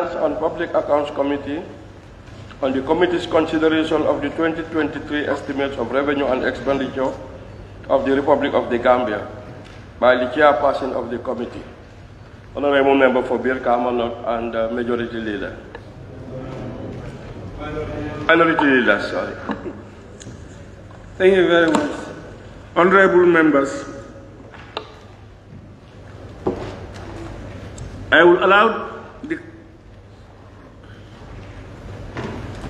On Public Accounts Committee on the committee's consideration of the 2023 estimates of revenue and expenditure of the Republic of the Gambia by the chairperson of the committee, Honorable Member for 𝒂𝒄𝒄𝒏 and Majority Leader. Minority Leader, sorry. Thank you very much. Honorable members, I will allow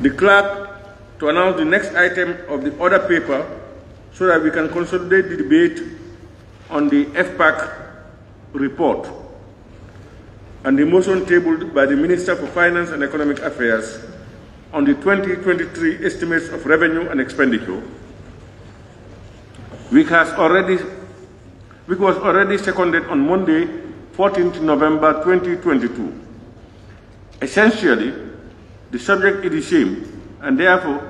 the clerk to announce the next item of the order paper so that we can consolidate the debate on the 𝒂𝒄𝒄𝒏 report and the motion tabled by the Minister for Finance and Economic Affairs on the 2023 estimates of revenue and expenditure, which was already seconded on Monday, 14th November 2022. Essentially, the subject is the same, and therefore,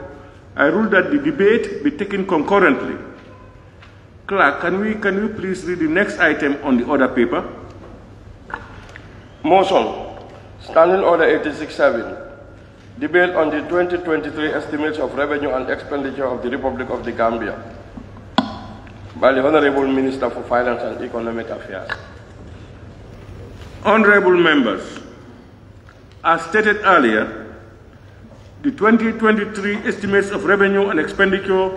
I rule that the debate be taken concurrently. Clerk, can you please read the next item on the order paper? Motion. Standing Order 86-7. Debate on the 2023 estimates of revenue and expenditure of the Republic of the Gambia by the Honorable Minister for Finance and Economic Affairs. Honorable members, as stated earlier, the 2023 estimates of revenue and expenditure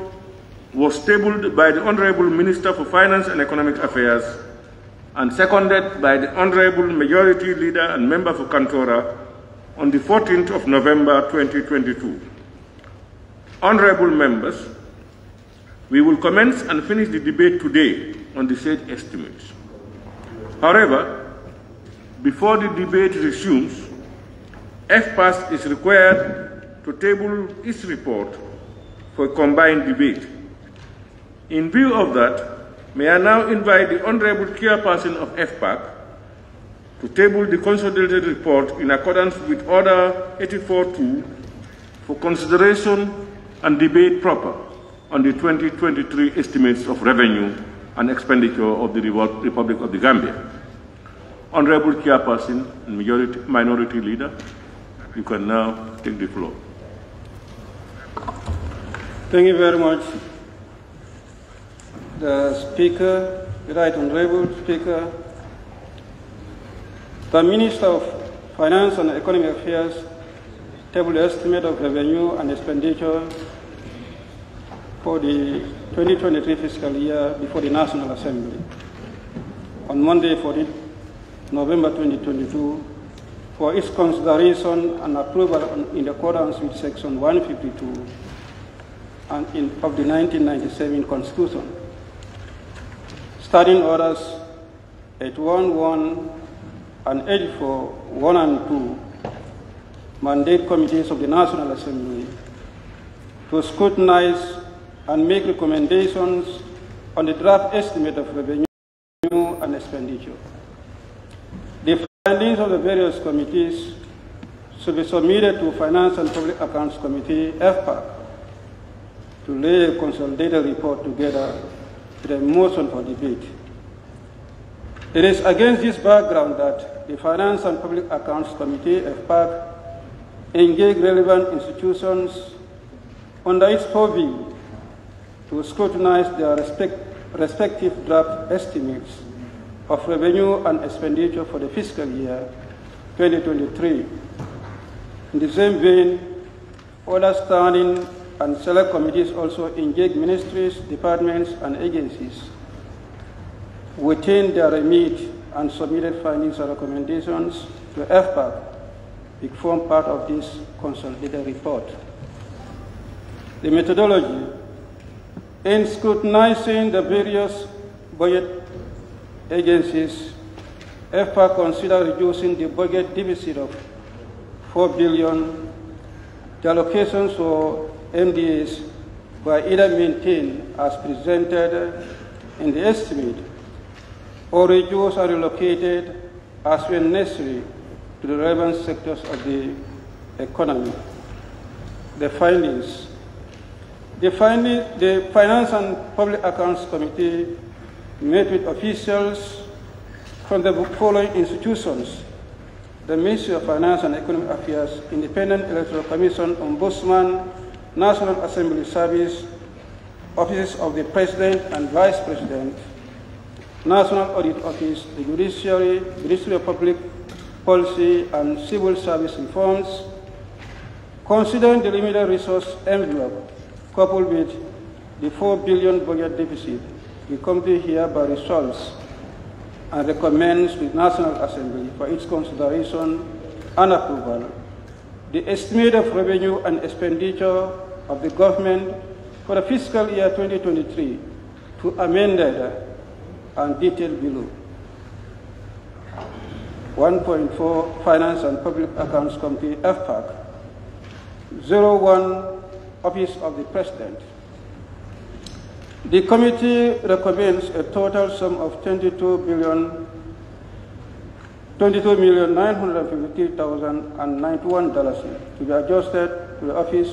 was tabled by the Honorable Minister for Finance and Economic Affairs and seconded by the Honorable Majority Leader and Member for Kantora on the 14th of November 2022. Honorable members, we will commence and finish the debate today on the said estimates. However, before the debate resumes, 𝒂𝒄𝒄𝒏 is required to table its report for a combined debate. In view of that, may I now invite the Honorable Chairperson of 𝒂𝒄𝒄 to table the consolidated report in accordance with Order 84-2 for consideration and debate proper on the 2023 estimates of revenue and expenditure of the Republic of the Gambia. Honorable Chairperson and Minority Leader, you can now take the floor. Thank you very much. The Speaker, the Right Honorable Speaker, the Minister of Finance and Economic Affairs tabled the estimate of revenue and expenditure for the 2023 fiscal year before the National Assembly on Monday, 14th November 2022, for its consideration and approval in accordance with Section 152 of the 1997 Constitution. Standing Orders 811 and 84-1 and 2 mandate committees of the National Assembly to scrutinize and make recommendations on the draft estimate of revenue and expenditure. The findings of the various committees should be submitted to Finance and Public Accounts Committee, 𝒂𝒄𝒄𝒏, to lay a consolidated report together with a motion for debate. It is against this background that the Finance and Public Accounts Committee, 𝒂𝒄𝒄, engaged relevant institutions under its purview to scrutinize their respective draft estimates of revenue and expenditure for the fiscal year 2023. In the same vein, other standing and select committees also engage ministries, departments, and agencies within their remit and submitted findings and recommendations to 𝒂𝒄𝒄, which form part of this consolidated report. The methodology: in scrutinizing the various budget agencies, 𝒂𝒄𝒄 considered reducing the budget deficit of $4 billion. The allocations for MDAs were either maintained as presented in the estimate or reduced or relocated as when necessary to the relevant sectors of the economy. The findings: the Finance and Public Accounts Committee met with officials from the following institutions the Ministry of Finance and Economic Affairs, Independent Electoral Commission, Ombudsman, National Assembly Service, Offices of the President and Vice President, National Audit Office, the Judiciary, Ministry of Public Policy and Civil Service Reforms, considering the limited resource envelope coupled with the 4 billion budget deficit, the committee hereby resolves and recommends to the National Assembly for its consideration and approval the estimate of revenue and expenditure of the government for the fiscal year 2023 to amended and detailed below. 1.4 Finance and Public Accounts Committee, FPAC. 01 Office of the President. The committee recommends a total sum of $22,953,091 to be adjusted to the Office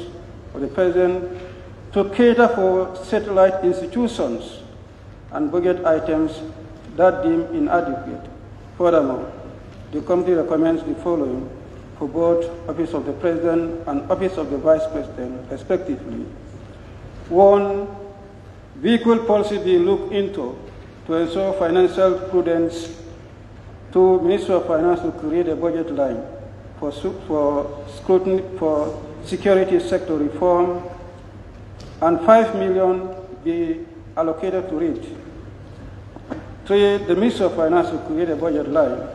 of the President to cater for satellite institutions and budget items that deem inadequate. Furthermore, the committee recommends the following for both Office of the President and Office of the Vice President, respectively. 1, vehicle policy be looked into to ensure financial prudence. 2, Ministry of Finance to create a budget line for scrutiny for security sector reform, and 5 million be allocated to it. 3, the Ministry of Finance to create a budget line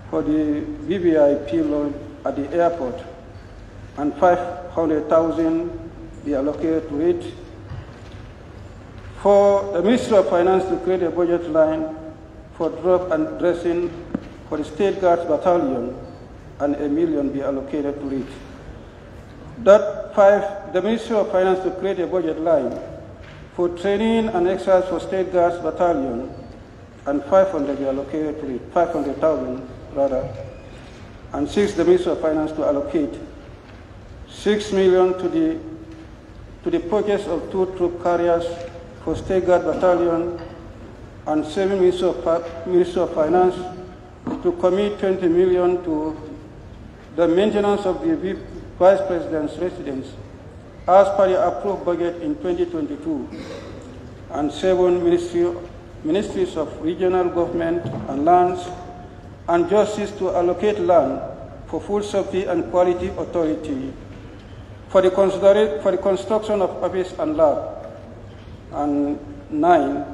for the VVIP loan at the airport, and 500,000 be allocated to it. 4, the Ministry of Finance to create a budget line for drug and dressing for the State Guards Battalion, and 1 million be allocated to it. 5, the Ministry of Finance to create a budget line for training and exercise for State Guards Battalion, and 500 be allocated to it, 500,000 rather. And 6, the Ministry of Finance to allocate 6 million to the purchase of 2 troop carriers for State Guard Battalion, and 7, Ministry of Finance to commit 20 million to the maintenance of the Vice President's residence as per the approved budget in 2022, and 7, Ministries of Regional Government and Lands and Justice to allocate land for Food Safety and Quality Authority for the construction of office and lab, and 9,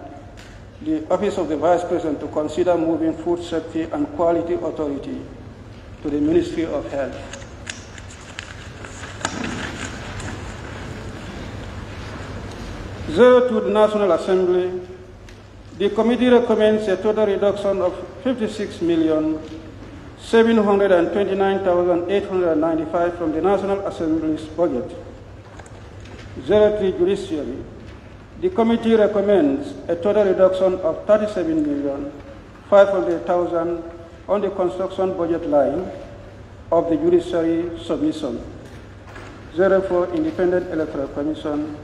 the Office of the Vice President to consider moving Food Safety and Quality Authority to the Ministry of Health. To the National Assembly, the committee recommends a total reduction of 56,729,895 from the National Assembly's budget. 03 Judiciary, the committee recommends a total reduction of 37,500,000 on the construction budget line of the Judiciary submission. 04 Independent Electoral Commission,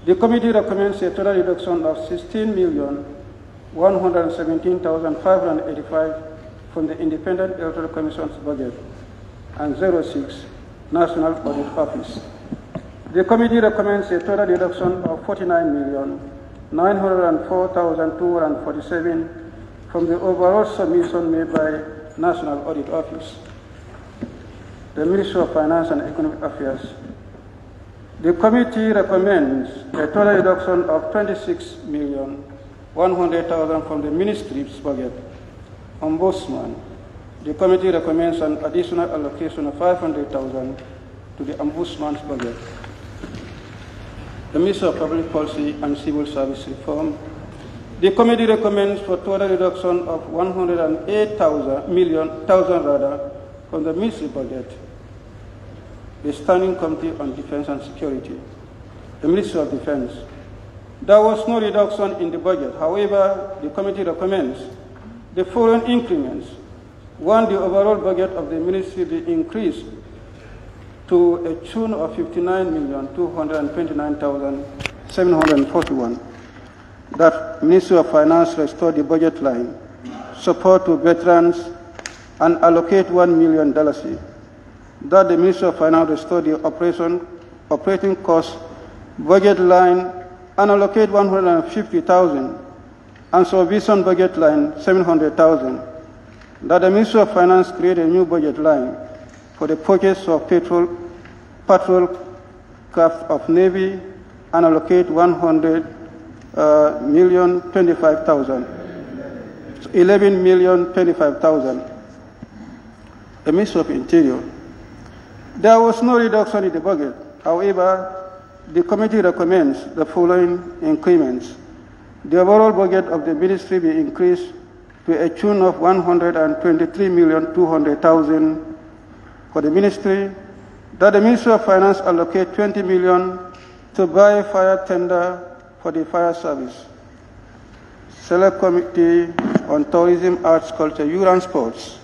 the committee recommends a total reduction of 16,117,585 from the Independent Electoral Commission's budget. And 06 National Audit Office, the committee recommends a total reduction of 49,904,247 from the overall submission made by National Audit Office. The Ministry of Finance and Economic Affairs, the committee recommends a total reduction of 26,100,000 from the ministry's budget. Ombudsman, the committee recommends an additional allocation of 500,000 to the Ombudsman's budget. The Ministry of Public Policy and Civil Service Reform, the committee recommends for total reduction of 108,000 from the ministry budget. The Standing Committee on Defense and Security, the Ministry of Defense. There was no reduction in the budget. However, the committee recommends the following increments. 1, the overall budget of the ministry be increased to a tune of 59,229,741. That Ministry of Finance restore the budget line, support to veterans, and allocate $1 million. That the Ministry of Finance restore the operating cost budget line and allocate $150,000 and supervision budget line $700,000. That the Ministry of Finance create a new budget line for the purchase of patrol craft of Navy and allocate $100,025,000. $11,025,000. The Ministry of Interior. There was no reduction in the budget. However, the committee recommends the following increments. The overall budget of the ministry be increased to a tune of $123,200,000 for the ministry. That the Ministry of Finance allocate $20 million to buy fire tender for the fire service. Select Committee on Tourism, Arts, Culture, Youth and Sports.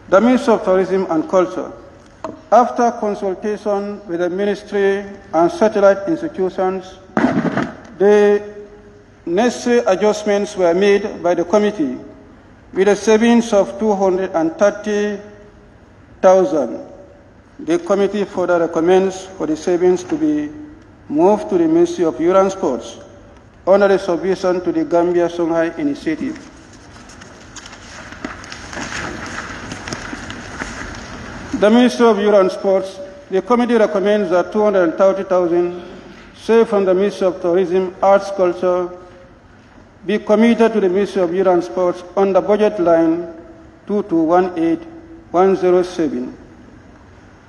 The Ministry of Tourism and Culture, after consultation with the ministry and satellite institutions, the necessary adjustments were made by the committee with a savings of $230,000. The committee further recommends for the savings to be moved to the Ministry of Youth and Sports under the submission to the 𝒂𝒄𝒄𝒏𝒂𝒏𝒄𝒂𝒏𝒂𝒏 initiative. The Ministry of Youth and Sports, the committee recommends that $230,000 saved from the Ministry of Tourism, Arts, Culture be committed to the Ministry of Youth and Sports under budget line 2218107.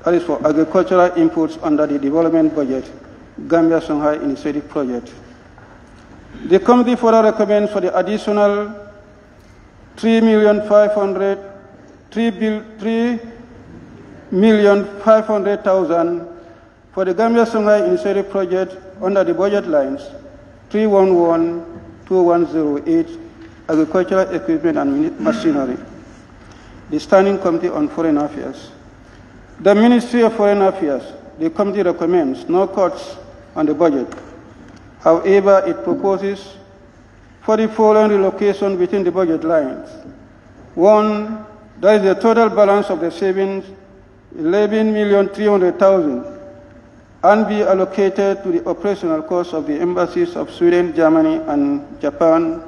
That is for agricultural inputs under the development budget, 𝒂𝒂𝒄𝒄𝒏𝒂𝒏 initiative project. The committee further recommends for the additional $3,500,000 for the 𝒂𝒂𝒄𝒄𝒏𝒂𝒏 initiative project under the budget lines 3112108 agricultural equipment and machinery. The Standing Committee on Foreign Affairs. The Ministry of Foreign Affairs, the committee recommends no cuts on the budget. However, it proposes for the following relocation within the budget lines. One, that is the total balance of the savings, $11,300,000, and be allocated to the operational costs of the embassies of Sweden, Germany, and Japan.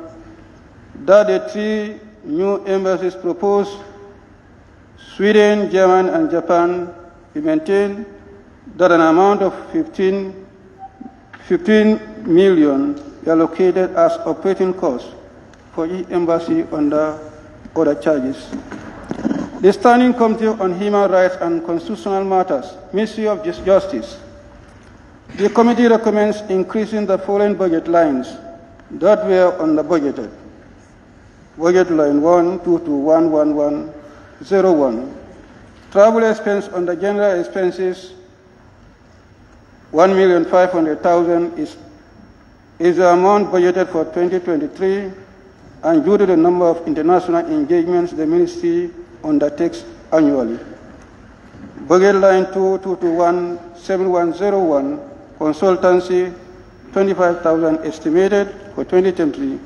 That the three new embassies proposed, Sweden, Germany, and Japan, be maintained, that an amount of $15 million be allocated as operating costs for each embassy under other charges. The Standing Committee on Human Rights and Constitutional Matters, Ministry of Justice. The committee recommends increasing the following budget lines that were under budgeted. Budget line 1221101. Travel expense under general expenses, $1,500,000 is the amount budgeted for 2023, and due to the number of international engagements the ministry undertakes annually. Budget line 22217101, consultancy, $25,000 estimated for 2023,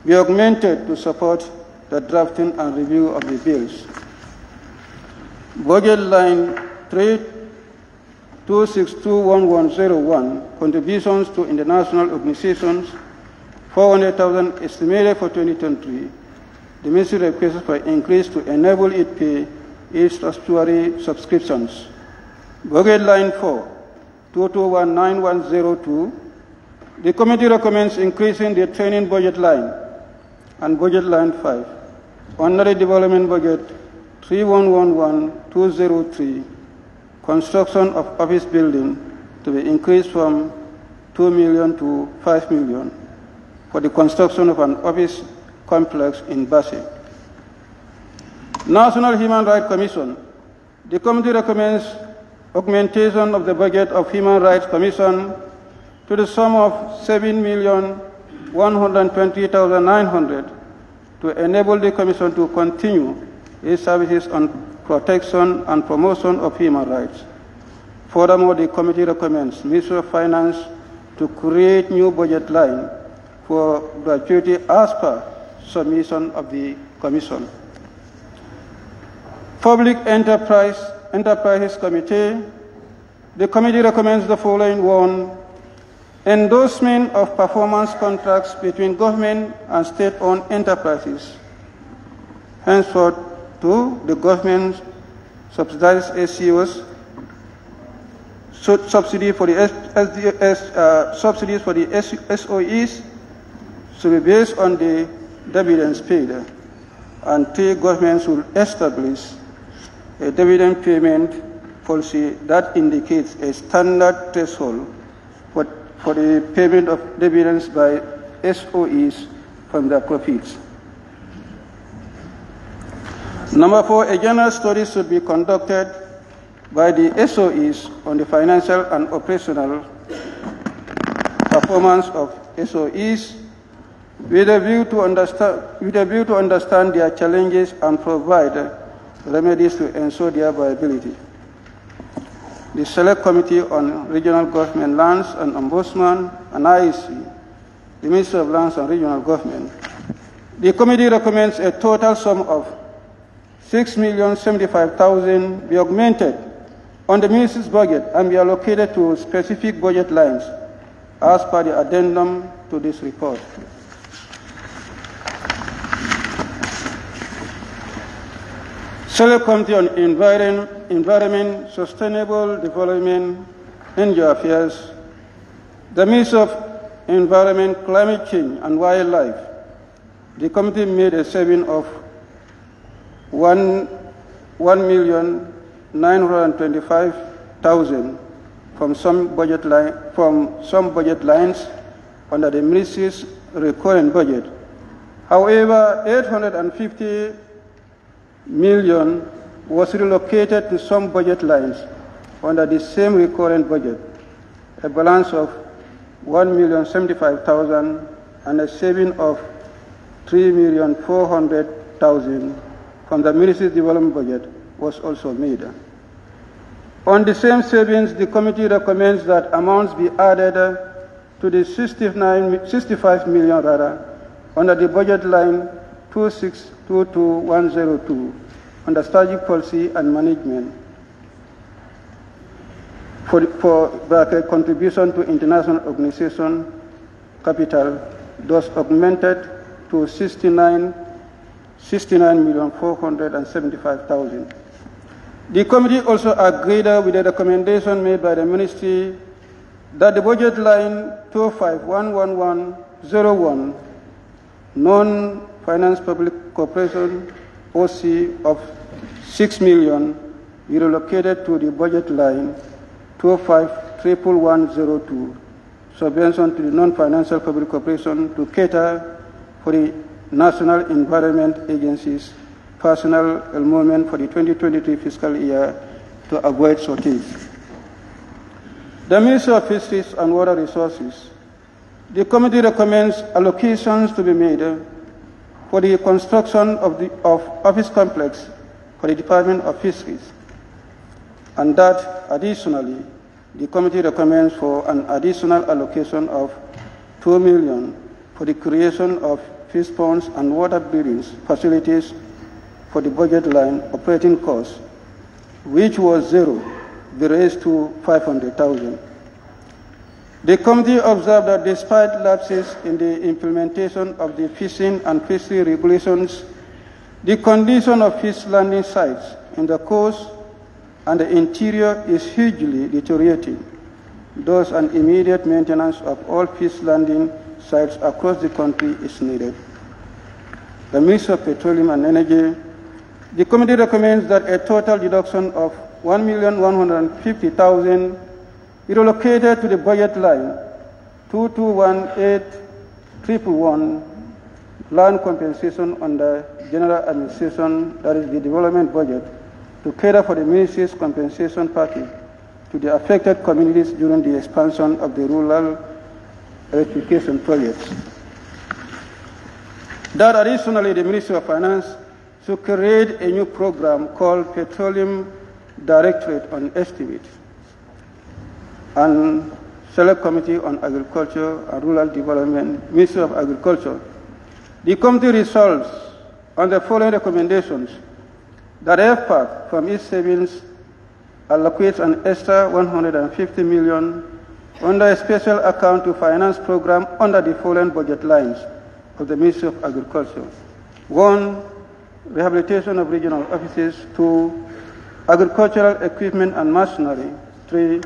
be augmented to support the drafting and review of the bills. Budget line 32621101, contributions to international organizations, $400,000 estimated for 2023. The ministry requests for increase to enable it pay its statutory subscriptions. Budget line 4, 22191102. The committee recommends increasing the training budget line and budget line 5. Under the development budget 3111203, construction of office building to be increased from $2 million to $5 million for the construction of an office complex in Basse. National Human Rights Commission. The committee recommends augmentation of the budget of Human Rights Commission to the sum of $7,120,900 to enable the Commission to continue its services on protection and promotion of human rights. Furthermore, the committee recommends Ministry of Finance to create new budget line for gratuity as per submission of the Commission. Public Enterprises Committee, the committee recommends the following. 1. Endorsement of performance contracts between government and state-owned enterprises. Henceforth, 2. The government subsidized SCOs, subsidies for the SOEs should be based on the dividends paid, and 3. Governments will establish a dividend payment policy that indicates a standard threshold for the payment of dividends by SOEs from their profits. Number 4, a general study should be conducted by the SOEs on the financial and operational performance of SOEs with a view to understand their challenges and provide remedies to ensure their viability. The Select Committee on Regional Government, Lands and Ombudsman, and IEC, the Ministry of Lands and Regional Government. The committee recommends a total sum of $6,075,000 be augmented on the Ministry's budget and be allocated to specific budget lines as per the addendum to this report. Select Committee on Environment, Sustainable Development, NGO Affairs, the Ministry of Environment, Climate Change and Wildlife. The committee made a saving of $1,925,000 from some budget lines under the ministry's recurrent budget. However, $850 million was relocated to some budget lines under the same recurrent budget, a balance of $1,075,000 and a saving of $3,400,000 from the ministry's development budget was also made. On the same savings, the committee recommends that amounts be added to the 65 million under the budget line 2622102 under strategic policy and management for contribution to international organization capital, thus augmented to 69,475,000. The committee also agreed with the recommendation made by the ministry that the budget line 2511101 non-finance public corporation OC of 6 million be relocated to the budget line 2511102 subvention to the non-financial public corporation to cater for the National Environment Agency's personnel enrollment for the 2023 fiscal year to avoid shortage. The Ministry of Fisheries and Water Resources. The committee recommends allocations to be made for the construction of office complex for the Department of Fisheries, and that additionally, the committee recommends for an additional allocation of $2 million for the creation of fish ponds and water breeding facilities for the budget line operating costs, which was zero, be raised to $500,000. The committee observed that despite lapses in the implementation of the fishing and fishery regulations, the condition of fish landing sites in the coast and the interior is hugely deteriorating. Thus, an immediate maintenance of all fish landing sites across the country is needed. The Ministry of Petroleum and Energy. The committee recommends that a total deduction of $1,150,000 be relocated to the budget line 22181111 land compensation under general administration, that is the development budget, to cater for the ministry's compensation package to the affected communities during the expansion of the rural electrification projects. That additionally, the Ministry of Finance should create a new program called Petroleum Directorate on Estimate and Select Committee on Agriculture and Rural Development, Ministry of Agriculture. The committee resolves on the following recommendations. that FPAC from its savings allocates an extra 150 million under a special account to finance program under the following budget lines of the Ministry of Agriculture. 1. Rehabilitation of regional offices. 2. Agricultural equipment and machinery. 3.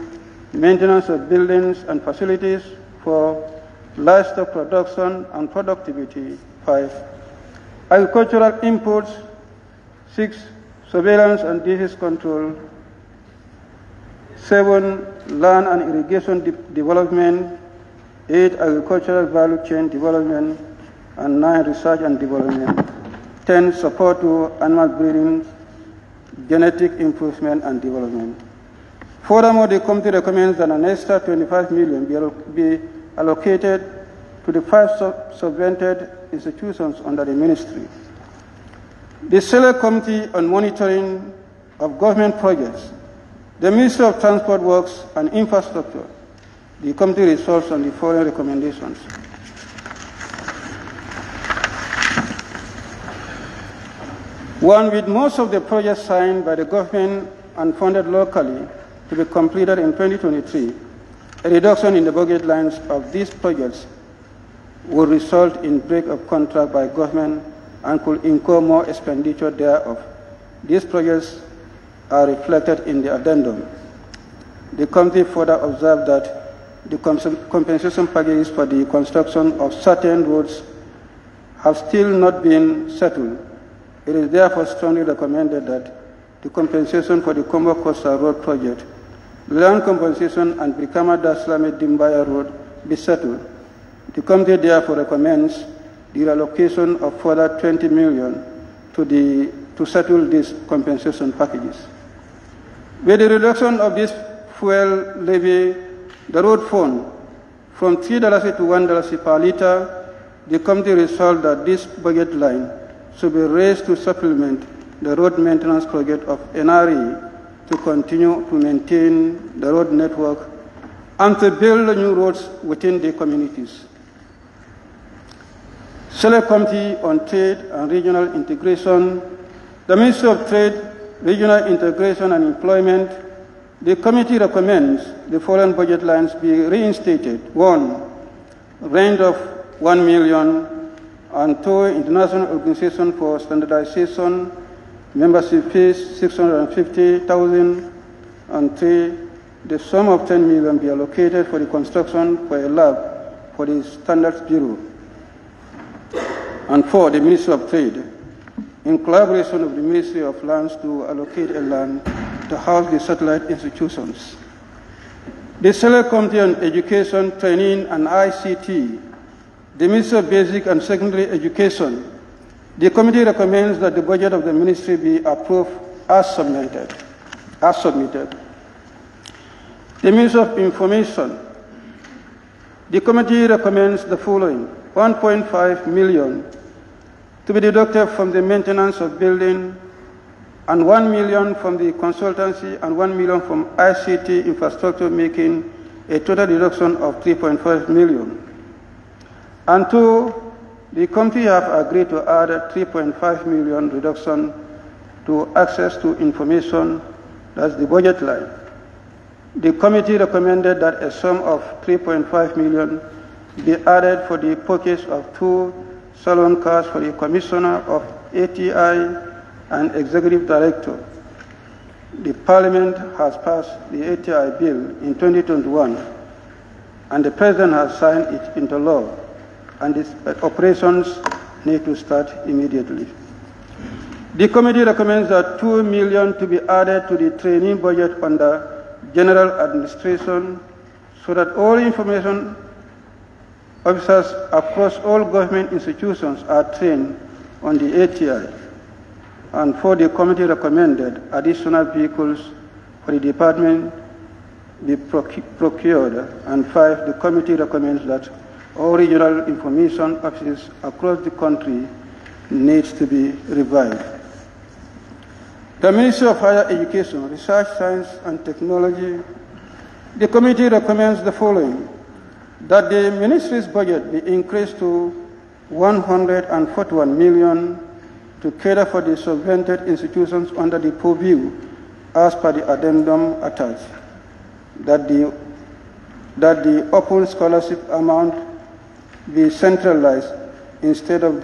Maintenance of buildings and facilities. 4. Livestock production and productivity. 5. Agricultural imports. 6. Surveillance and disease control. 7. Land and irrigation development. 8. Agricultural value chain development. And 9. Research and development. 10. Support to animal breeding, genetic improvement and development. Furthermore, the committee recommends that an extra 25 million be allocated to the 5 subvented institutions under the ministry. The Select Committee on Monitoring of Government Projects, the Ministry of Transport Works and Infrastructure, the committee resolves on the following recommendations. 1. With most of the projects signed by the government and funded locally to be completed in 2023, a reduction in the budget lines of these projects would result in break of contract by government and could incur more expenditure thereof. These projects are reflected in the addendum. The committee further observed that the compensation packages for the construction of certain roads have still not been settled. It is therefore strongly recommended that the compensation for the Combo Coastal Road project, the land compensation and Brikama-Daslame-Dimbaya Road be settled. The committee therefore recommends the reallocation of further 20 million to settle these compensation packages. With the reduction of this fuel levy, the road fund, from $3 to $1 per liter, the committee resolved that this budget line should be raised to supplement the road maintenance project of NRE to continue to maintain the road network and to build new roads within the communities. Select Committee on Trade and Regional Integration, the Ministry of Trade, Regional Integration and Employment, the committee recommends the following budget lines be reinstated. 1. Range of 1 million, and 2. International Organization for Standardization, membership fees 650,000, and 3. The sum of 10 million be allocated for the construction for a lab for the Standards Bureau. And 4. The Ministry of Trade, in collaboration with the Ministry of Lands, to allocate a land to house the satellite institutions. The Select Committee on Education, Training and ICT, the Ministry of Basic and Secondary Education, the committee recommends that the budget of the ministry be approved as submitted. The Ministry of Information, the committee recommends the following: 1.5 million to be deducted from the maintenance of building, and 1 million from the consultancy, and 1 million from ICT infrastructure, making a total deduction of 3.5 million. And 2, the committee have agreed to add a 3.5 million reduction to access to information, that's the budget line. The committee recommended that a sum of 3.5 million be added for the purchase of 2 salon cars for the Commissioner of ATI and Executive Director. The Parliament has passed the ATI bill in 2021, and the President has signed it into law, and its operations need to start immediately. The committee recommends that 2 million to be added to the training budget under General Administration so that all information officers across all government institutions are trained on the ATI. And 4, the committee recommended additional vehicles for the department be procured. And 5, the committee recommends that all regional information offices across the country needs to be revived. The Ministry of Higher Education, Research, Science and Technology, the committee recommends the following: that the ministry's budget be increased to 141 million to cater for the subvented institutions under the purview as per the addendum attached, that the open scholarship amount be centralized instead of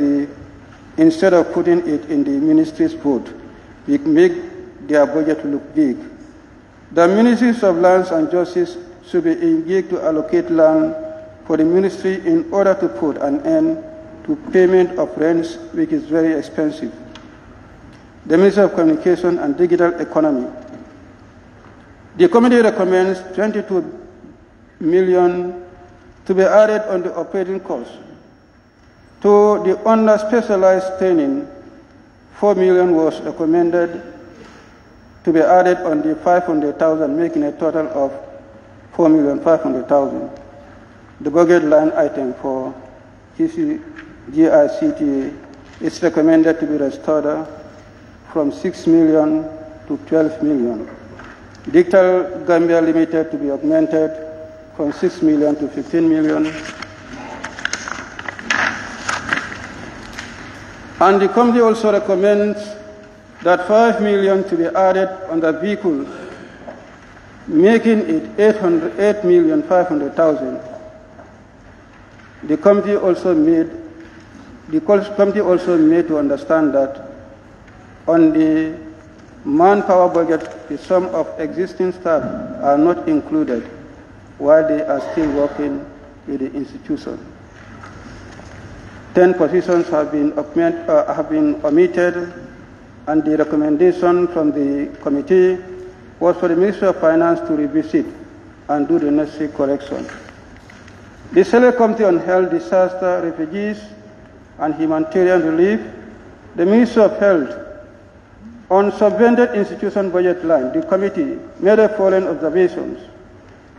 putting it in the ministry's vote, which make their budget look big. The Ministries of Lands and Justice should be engaged to allocate land for the ministry in order to put an end to payment of rents, which is very expensive. The Ministry of Communication and Digital Economy. The committee recommends 22 million to be added on the operating costs. To the under-specialized training, 4 million was recommended to be added on the 500,000, making a total of 4,500,000. The budget line item for 𝒂𝒄𝒄𝒏 is recommended to be restored from 6 million to 12 million. Digital Gambia Limited to be augmented from 6 million to 15 million. And the committee also recommends that 5 million to be added on the vehicle, making it 8,500,000. The committee also made to understand that on the manpower budget, the sum of existing staff are not included while they are still working with the institution. 10 positions have been omitted, and the recommendation from the committee was for the Ministry of Finance to revisit and do the necessary correction. The Select Committee on Health, Disaster, Refugees, and Humanitarian Relief, the Ministry of Health, on subvented institution budget line, the committee made the following observations.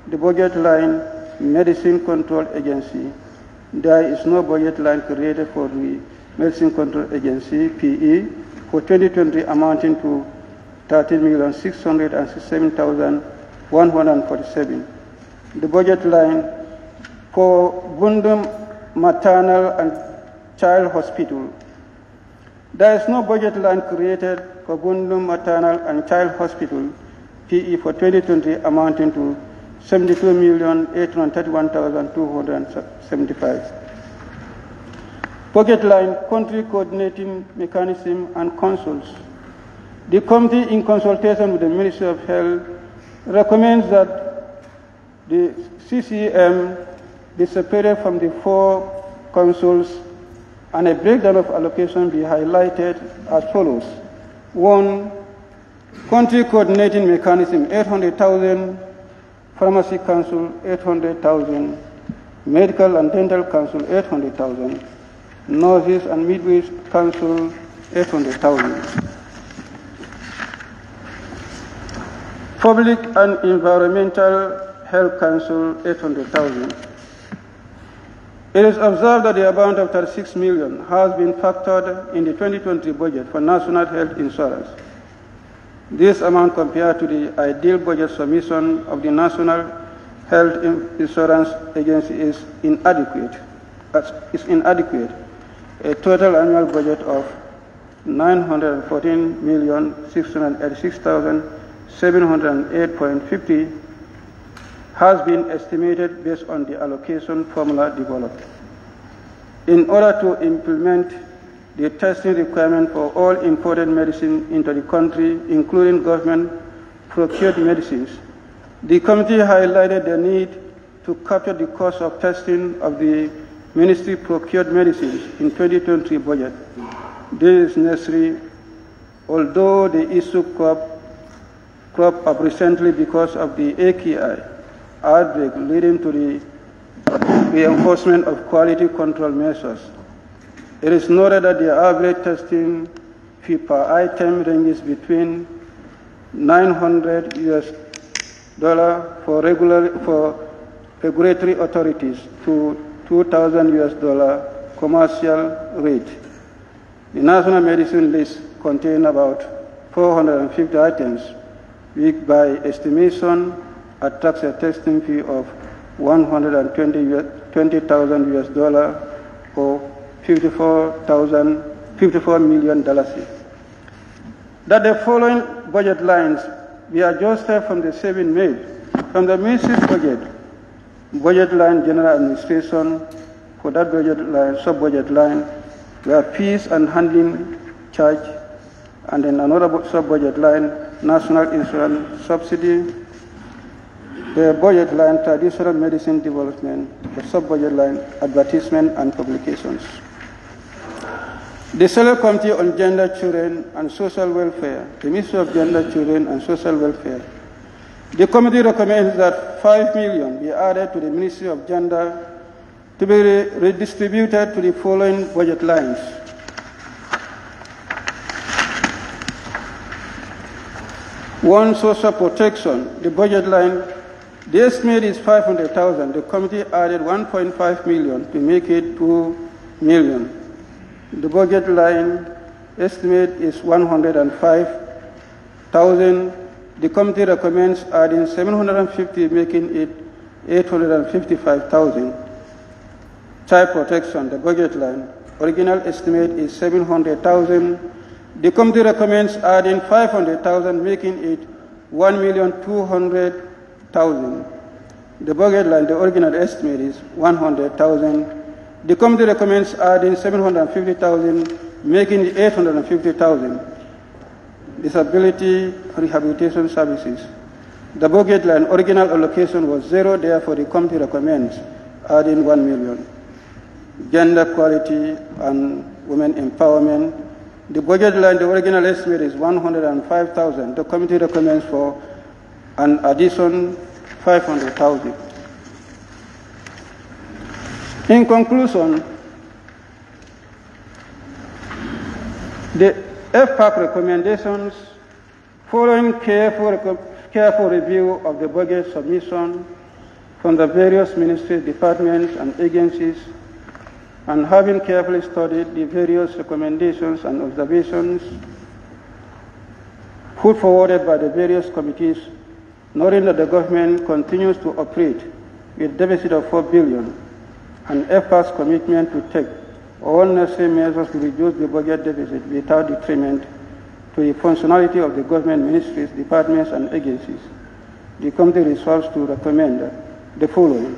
The budget line, Medicine Control Agency, there is no budget line created for the Medicine Control Agency, PE, for 2020 amounting to 13,667,147. The budget line for Bundum Maternal and Child Hospital, there is no budget line created for Bundum Maternal and Child Hospital, PE, for 2020 amounting to 72,831,275. Budget line, country coordinating mechanism and consuls. The committee, in consultation with the Ministry of Health, recommends that the CCM be separated from the 4 consuls and a breakdown of allocation be highlighted as follows. 1. Country coordinating mechanism, 800,000. Pharmacy Council, 800,000. Medical and Dental Council, 800,000. Nurses and Midwives Council, 800,000. Public and Environmental Health Council, 800,000. It is observed that the amount of 36 million has been factored in the 2020 budget for national health insurance. This amount compared to the ideal budget submission of the National Health Insurance Agency is inadequate. A total annual budget of 914,686,708.50 has been estimated based on the allocation formula developed. In order to implement the testing requirement for all imported medicine into the country, including government-procured medicines, the committee highlighted the need to capture the cost of testing of the ministry-procured medicines in 2020 budget. This is necessary, although the issue cropped up recently because of the AKI outbreak leading to the reinforcement of quality control measures. It is noted that the average testing fee per item ranges between $900 for regulatory authorities to $2,000 commercial rate. The national medicine list contains about 450 items, which by estimation attracts a testing fee of $120,000 or $54,000 $54 million. That the following budget lines be adjusted from the saving made from the ministry's budget line general administration. For that budget line, sub-budget line, were fees and handling charge, and then another sub-budget line, national insurance subsidy, the budget line, traditional medicine development, the sub-budget line, advertisement and publications. The Select Committee on Gender, Children and Social Welfare, the Ministry of Gender, Children and Social Welfare. The committee recommends that $5 million be added to the Ministry of Gender to be redistributed to the following budget lines. One, social protection, the budget line, the estimate is $500,000. The committee added $1.5 million to make it $2 million. The budget line estimate is $105,000. The committee recommends adding $750,000, making it $855,000. Child protection, the budget line, original estimate is $700,000. The committee recommends adding $500,000, making it $1,200,000. The budget line, the original estimate is $100,000. The committee recommends adding $750,000, making it $850,000. Disability rehabilitation services. The budget line original allocation was $0, therefore the committee recommends adding $1 million. Gender equality and women empowerment. The budget line, the original estimate is $105,000. The committee recommends for an addition $500,000. In conclusion, the FPAC recommendations, following careful review of the budget submission from the various ministries, departments, and agencies, and having carefully studied the various recommendations and observations put forwarded by the various committees, noting that the government continues to operate with a deficit of $4 billion, and FPAC's commitment to take all necessary measures to reduce the budget deficit without detriment to the functionality of the government ministries, departments, and agencies, the committee resolves to recommend the following.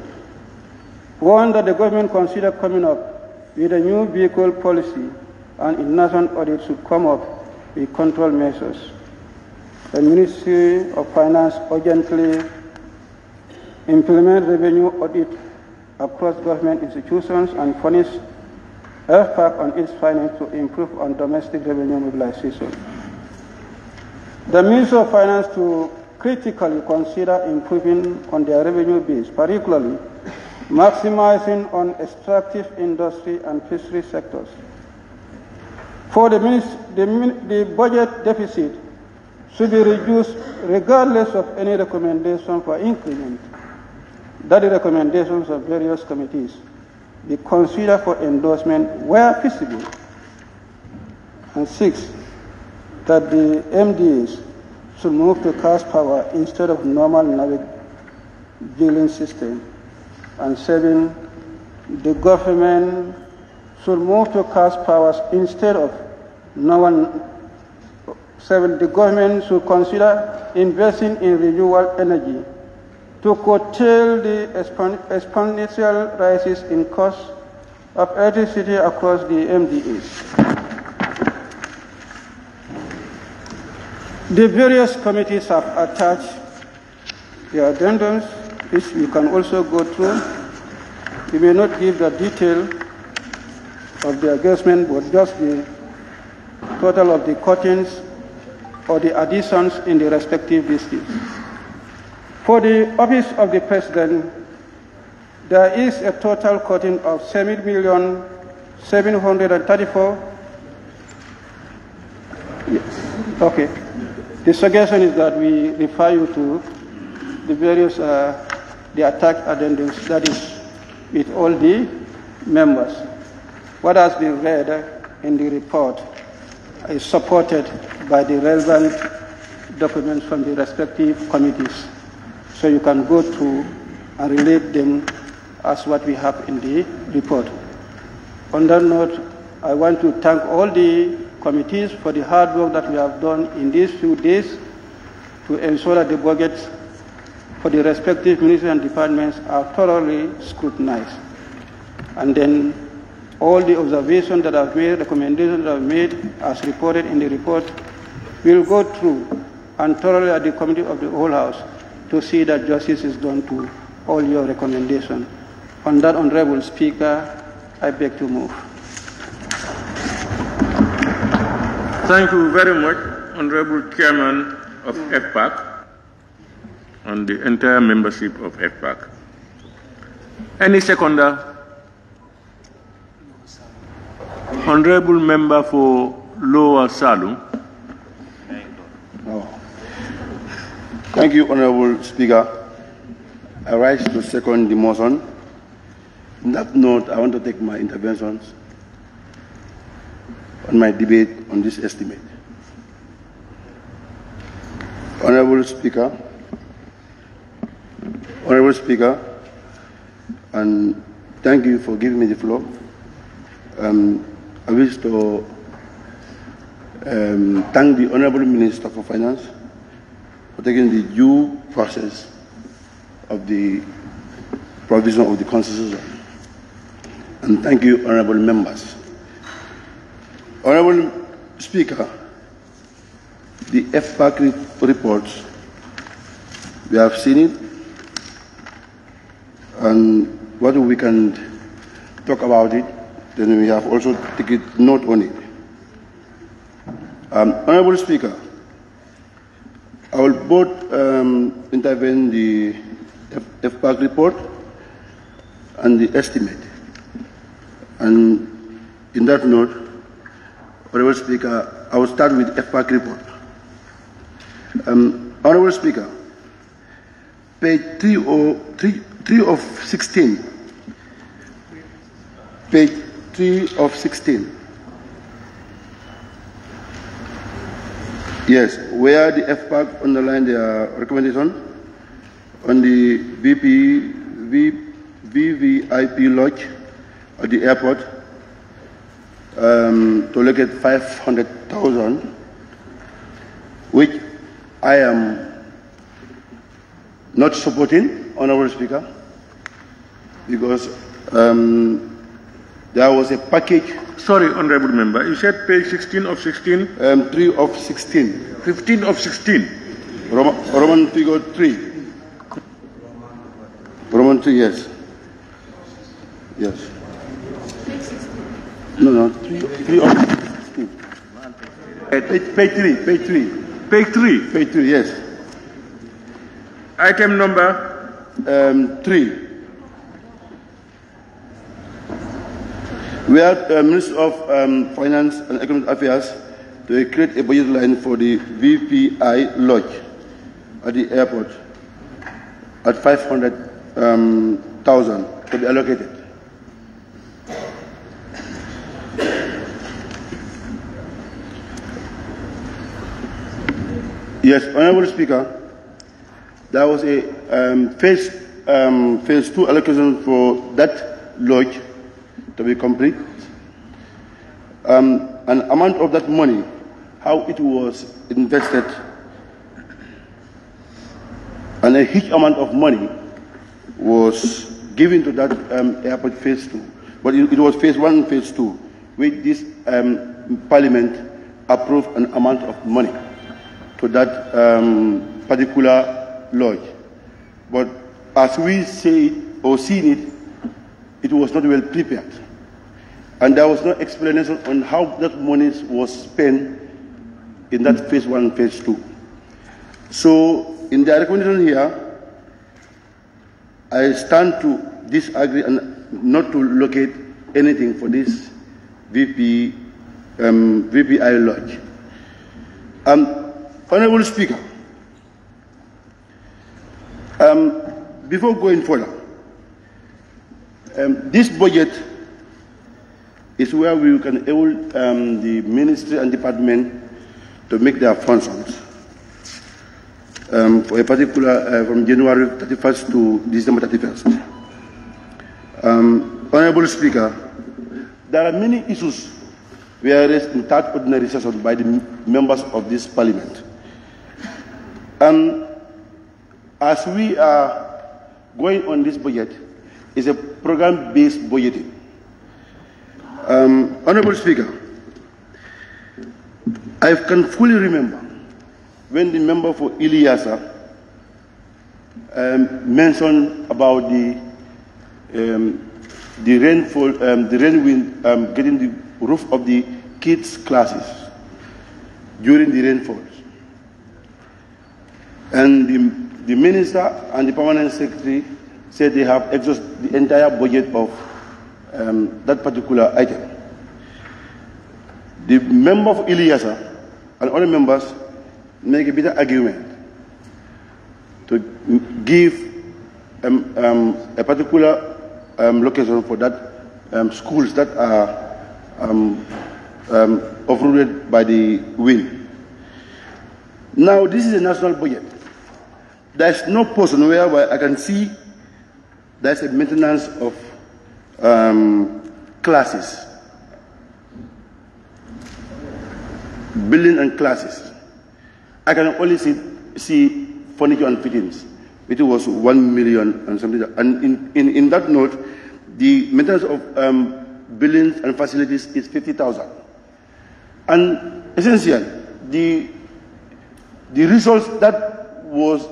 One, that the government consider coming up with a new vehicle policy, and international audit should come up with control measures. The Ministry of Finance urgently implement revenue audit across government institutions and furnish FPAC on its finance to improve on domestic revenue mobilization. The Ministry of Finance to critically consider improving on their revenue base, particularly maximizing on extractive industry and fishery sectors. For the budget deficit should be reduced regardless of any recommendation for increment, that the recommendations of various committees be considered for endorsement where feasible. And 6, that the MDAs should move to cash power instead of normal NAVIC billing system. And 7, the government should move to cash powers instead of normal. 7, the government should consider investing in renewable energy to curtail the exponential rises in costs of electricity across the MDAs. The various committees have attached their addendums, which we can also go through. We may not give the detail of the adjustment, but just the total of the cuttings or the additions in the respective districts. For the Office of the President, there is a total cutting of $7,734,000. Okay. The suggestion is that we refer you to the various the attached addendums, that is, with all the members. What has been read in the report is supported by the relevant documents from the respective committees. So you can go through and relate them as what we have in the report. On that note, I want to thank all the committees for the hard work that we have done in these few days to ensure that the budgets for the respective ministries and departments are thoroughly scrutinized. And then all the observations that I've made, recommendations that I've made, as reported in the report, will go through and thoroughly at the committee of the whole House to see that justice is done to all your recommendations. On that, Honorable Speaker, I beg to move. Thank you very much, Honorable Chairman of 𝒂𝒄𝒄𝒏 and the entire membership of 𝒂𝒄𝒄𝒏. Any seconder? Honorable Member for Lower Salum. Thank you, Honorable Speaker. I rise to second the motion. On that note, I want to take my interventions on my debate on this estimate. Honorable Speaker, and thank you for giving me the floor. I wish to thank the Honorable Minister for Finance for taking the due process of the provision of the Constitution. And thank you, Honorable Members. Honorable Speaker, the 𝒂𝒄𝒄 reports, we have seen it, and what we can talk about it, then we have also taken note on it. Honorable Speaker, I will both intervene the 𝒂𝒄𝒄 report and the estimate. And in that note, Honorable Speaker, I will start with 𝒂𝒄𝒄 report. Honorable Speaker, page 3 of 16. Page 3 of 16. Yes, where the 𝒂𝒄𝒄 underlined their recommendation on the 𝒉𝒕𝒕𝒑𝒑𝒔 lodge at the airport to locate 500,000, which I am not supporting, Honorable Speaker, because there was a package. Sorry, Honorable Member, you said page 16 of 16? 3 of 16. 15 of 16. Roman figure 3. Roman 3, yes. Yes. No, 3 of 16. Page 3. Page 3? Page 3, yes. Item number? 3. We have Minister of Finance and Economic Affairs to create a budget line for the 𝒉𝒕𝒕𝒑𝒔 lodge at the airport at 500,000 to be allocated. Yes, Honorable Speaker, there was a phase 2 allocation for that lodge to be complete. An amount of that money, how it was invested, and a huge amount of money was given to that airport phase 2. But it was phase 1 and phase 2, which this Parliament approved an amount of money to that particular lodge. But as we say it or seen it, it was not well prepared. And there was no explanation on how that money was spent in that phase 1 and phase 2. So in the recommendation here, I stand to disagree and not to locate anything for this 𝒉𝒕𝒕𝒑𝒔 lodge. Honorable Speaker, before going further, this budget is where we can enable the ministry and department to make their functions for a particular from January 31st to December 31st. Honorable Speaker, there are many issues were raised in third ordinary session by the members of this parliament. And as we are going on this budget, it's a program-based budgeting. Honorable Speaker, I can fully remember when the member for Iliasa mentioned about the rainfall, the rain wind getting the roof of the kids' classes during the rainfalls. And the minister and the permanent secretary said they have exhausted the entire budget of that particular item. The member of Iliasa and other members make a bitter argument to give a particular location for that schools that are uprooted by the wind. Now, this is a national budget. There's no portion where I can see there's a maintenance of classes, building and classes. I can only see furniture and fittings. It was 1 million and something. And in that note, the maintenance of buildings and facilities is 50,000. And essentially, the resource that was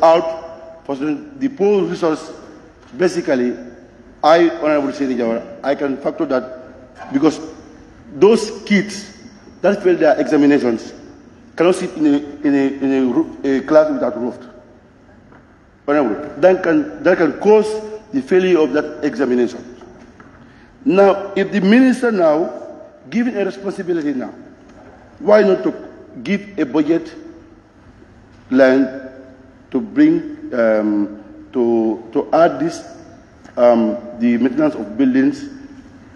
out for the poor resource, basically, Honorable Senator, I can factor that because those kids that failed their examinations cannot sit in a class without roof. That can cause the failure of that examination. Now, if the minister now, given a responsibility now, why not to give a budget line to bring, to add this, the maintenance of buildings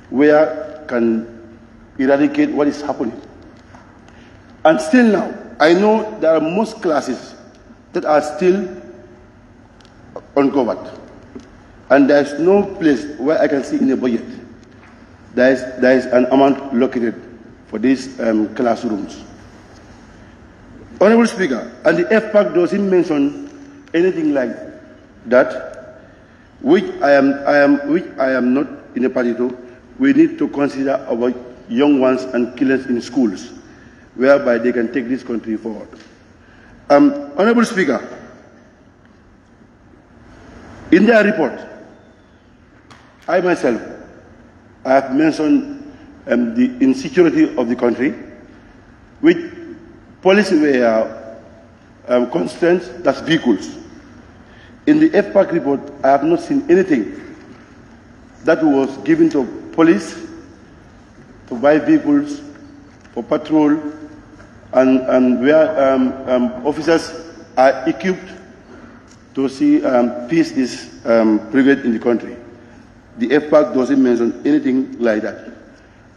where can eradicate what is happening. And still now, I know there are most classes that are still uncovered. And there is no place where I can see in a budget there is an amount located for these classrooms. Honorable Speaker, and the FPAC doesn't mention anything like that, which I am not in a party to. We need to consider our young ones and killers in schools, whereby they can take this country forward. Honorable Speaker, in their report, I myself, I have mentioned the insecurity of the country, which police were constraints, that's vehicles. In the FPAC report, I have not seen anything that was given to police to buy vehicles for patrol and where officers are equipped to see peace is prevailed in the country. The FPAC doesn't mention anything like that.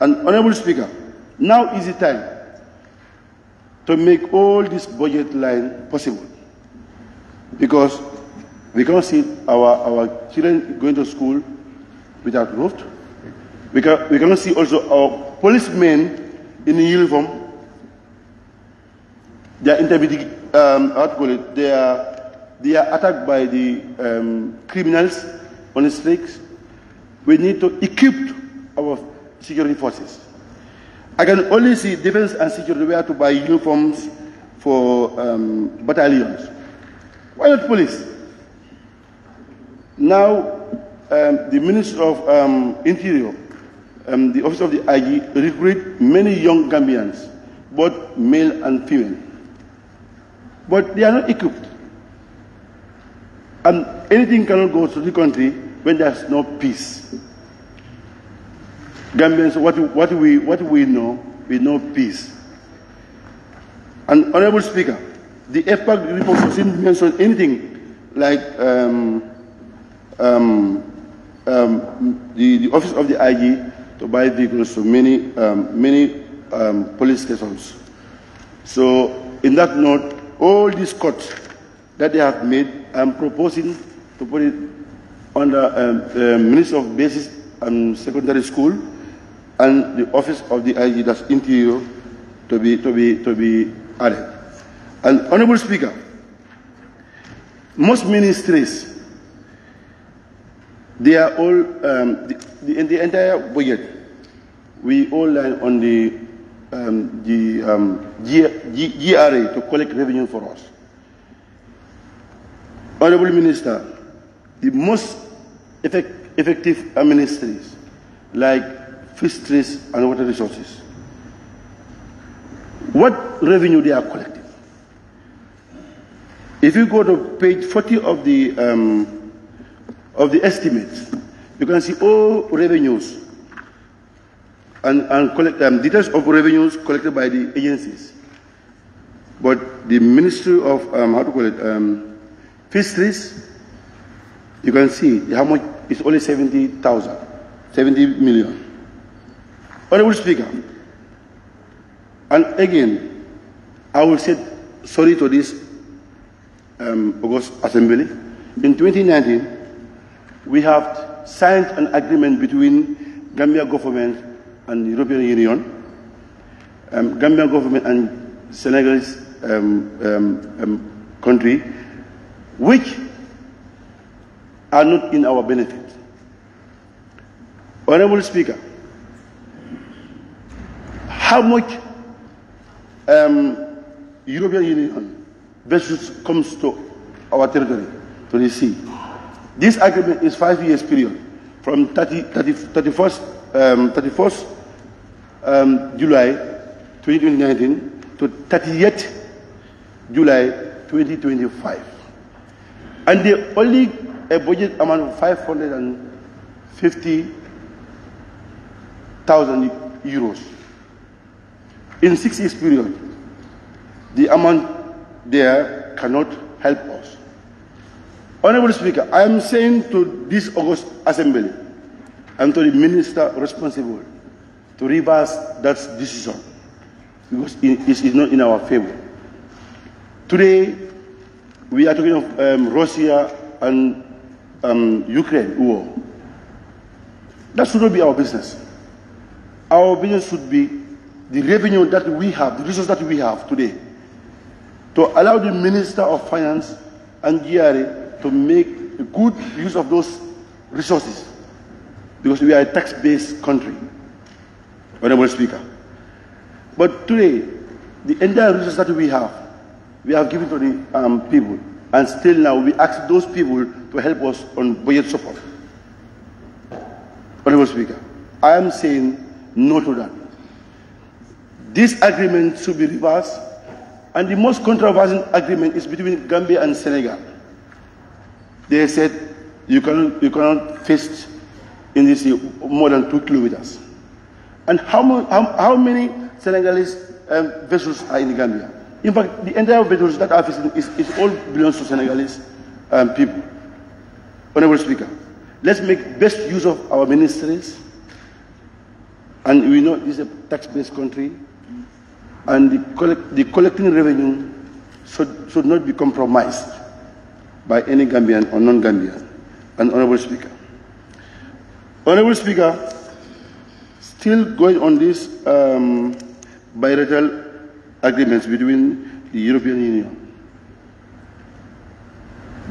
And Honorable Speaker, now is the time to make all this budget line possible, because we cannot see our children going to school without roof. We cannot see also our policemen in the uniform. They are they are attacked by the criminals on the streets. We need to equip our security forces. I can only see defense and security where to buy uniforms for battalions. Why not police? Now, the Minister of Interior, the Office of the IG, recruit many young Gambians, both male and female. But they are not equipped. And anything cannot go to the country when there's no peace. Gambians, what we know, we know peace. And Honorable Speaker, the FPAC report doesn't mention anything like the Office of the IG to buy vehicles to many police stations. So, in that note, all these cuts that they have made, I'm proposing to put it under Minister of Basic secondary school, and the office of the IG, that's Interior, to be added. And Honorable Speaker, most ministries, they are all, in the entire budget, we all line on the GRA to collect revenue for us. Honorable Minister, the most effective ministries like fisheries and water resources, what revenue they are collecting? If you go to page 40 of the estimates, you can see all revenues and collect details of revenues collected by the agencies. But the Ministry of Fisheries, you can see how much is only 70 million. Honorable Speaker, and again, I will say sorry to this August Assembly. In 2019, we have signed an agreement between Gambia government and the European Union, Gambia government and Senegalese country, which are not in our benefit. Honorable Speaker, how much European Union vessels comes to our territory, to the sea? This agreement is 5 years period, from 31st July 2019 to 30th July 2025. And they only a budget amount of 550,000 euros. In 6 years period, the amount there cannot help us. Honorable Speaker, I am saying to this August Assembly and to the Minister responsible to reverse that decision, because it is not in our favor. Today, we are talking of Russia and Ukraine war. That should not be our business. Our business should be the revenue that we have, the resources that we have today, to allow the Minister of Finance and GRA to make a good use of those resources, because we are a tax-based country, Honorable Speaker. But today, the entire resources that we have given to the people, and still now we ask those people to help us on budget support. Honorable Speaker, I am saying no to that. This agreement should be reversed, and the most controversial agreement is between Gambia and Senegal. They said you cannot fish in this sea more than 2 kilometers. And how many Senegalese vessels are in Gambia? In fact, the entire vessels that are fishing is all belongs to Senegalese people. Honorable Speaker, let's make best use of our ministries. And we know this is a tax-based country, and the collecting revenue should not be compromised by any Gambian or non-Gambian. And Honorable Speaker, still going on these bilateral agreements between the European Union,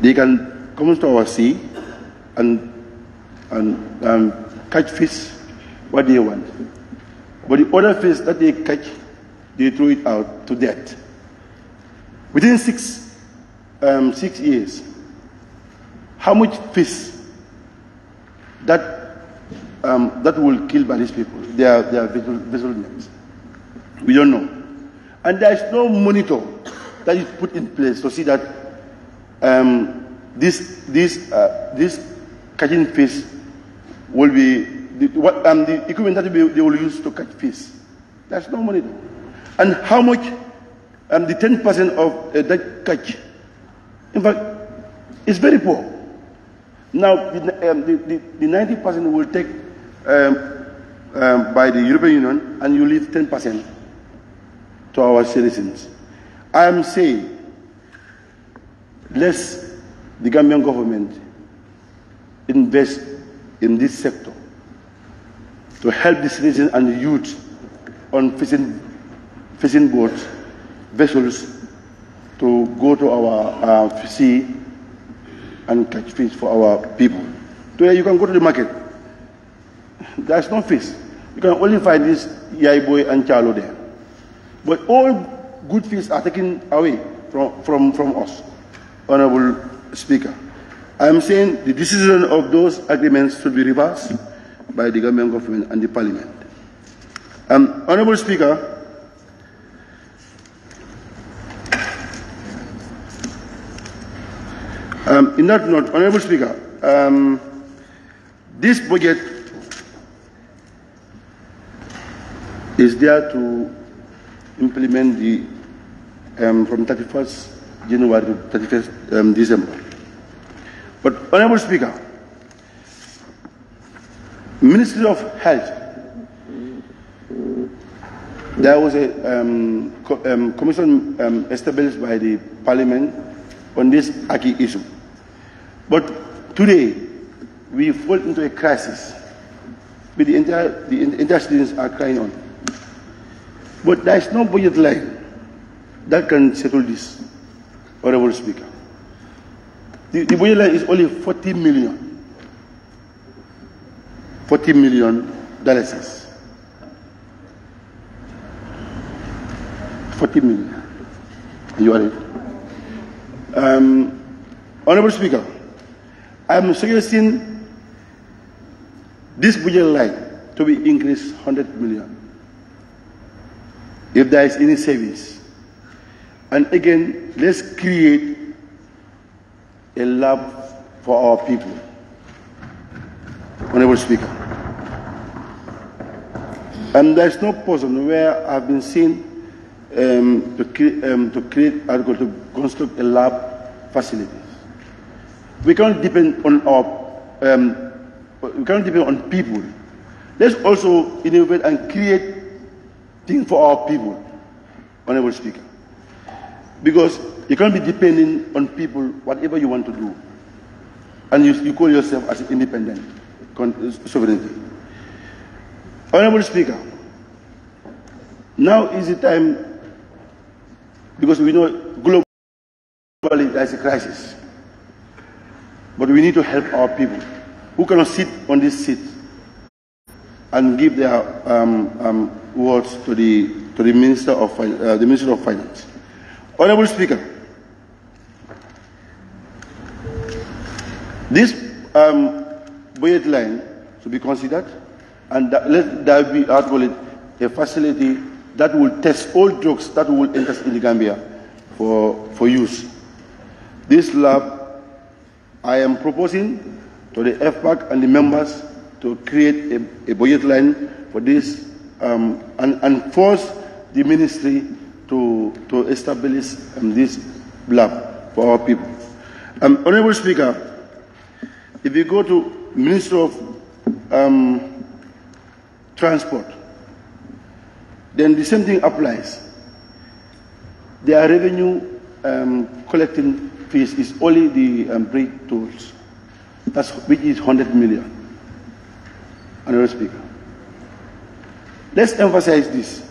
they can come to our sea and catch fish what they want. But the other fish that they catch, they throw it out to death. Within 6 years, how much fish that will kill by these people? They are vessel names. We don't know. And there is no monitor that is put in place to see that this catching fish will be the equipment that they will use to catch fish. There's no monitor. And how much the 10% of that catch, in fact, is very poor. Now the 90% will take by the European Union, and you leave 10% to our citizens. I am saying, let the Gambian government invest in this sector to help the citizens and the youth on fishing boats, vessels, to go to our sea and catch fish for our people. Today you can go to the market. There's no fish. You can only find this yai boy and chalo there. But all good fish are taken away from us, Honorable Speaker. I'm saying the decision of those agreements should be reversed by the government and the Parliament. Honorable Speaker, in that note, Honorable Speaker, this budget is there to implement the from 31st January to 31st December. But Honorable Speaker, Ministry of Health, there was a commission established by the Parliament on this Aki issue. But today, we fall into a crisis. The entire citizens are crying on. But there is no budget line that can settle this, Honorable Speaker. The budget line is only 40 million. $40 million. 40 million. You are it. Honorable Speaker, I am suggesting this budget line to be increased 100 million. If there is any savings. And again, let's create a lab for our people. Honorable Speaker. And there is no person where I've been seen to construct a lab facilities. We can't depend on people. Let's also innovate and create things for our people, Honorable Speaker. Because you can't be depending on people whatever you want to do. And you call yourself as independent sovereignty. Honorable Speaker, now is the time, because we know globally there is a crisis. But we need to help our people who cannot sit on this seat and give their words to the Minister of Finance. Honorable Speaker, this budget line should be considered, and let there be, I call it, a facility that will test all drugs that will enter in the Gambia for use. This lab, I am proposing to the FPAC and the members to create a budget line for this and force the ministry to establish this lab for our people. Honorable Speaker, if you go to Minister of Transport, then the same thing applies. Their revenue collecting fees is only the bridge tolls, which is 100 million. Honorable Speaker, let's emphasize this.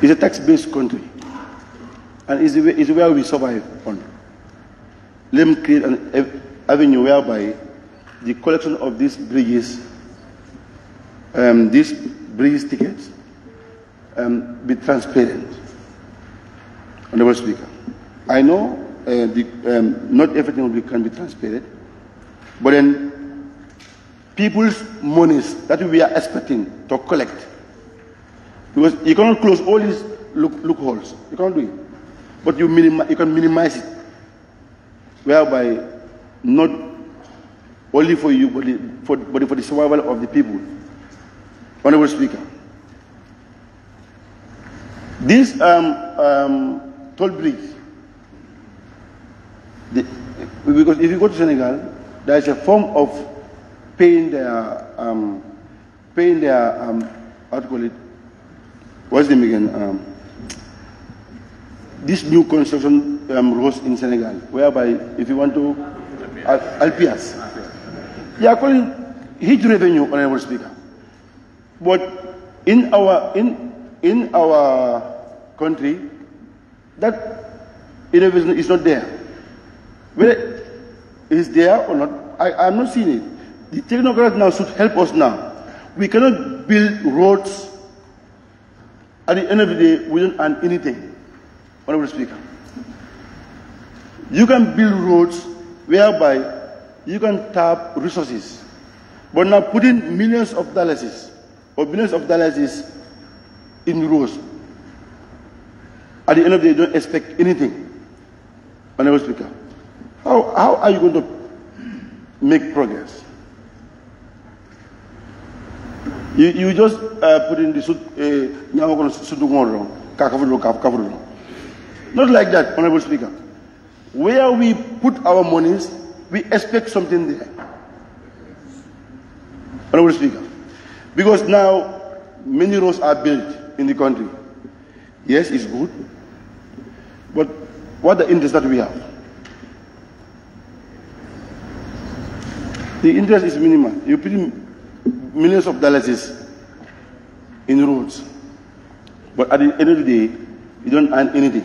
It's a tax-based country, and it's where we survive on. Let me create an avenue whereby the collection of these bridges tickets, be transparent. Honorable Speaker, I know not everything can be transparent, but then people's monies that we are expecting to collect, because you cannot close all these loopholes. You can't do it, but you can minimize it, whereby not only for you, but for the survival of the people. Honorable Speaker, this toll bridge, because if you go to Senegal, there is a form of paying their how to call it, what's the name again? This new construction roads in Senegal, whereby if you want to Alpias, they are calling huge revenue, Honorable Speaker. But in our country, that innovation is not there. Whether it is there or not, I'm not seeing it. The technocrats now should help us now. We cannot build roads. At the end of the day, we don't earn anything, Honorable Speaker. You can build roads whereby you can tap resources. But now putting millions of dollars or billions of dollars in roads, at the end of the day, you don't expect anything, Honorable Speaker. How are you going to make progress? You just put in the not like that, Honorable Speaker. Where we put our monies, we expect something there, Honorable Speaker. Because now many roads are built in the country. Yes, it's good, but what the interest that we have? The interest is minimal. You put in millions of dollars in roads, but at the end of the day, you don't earn anything.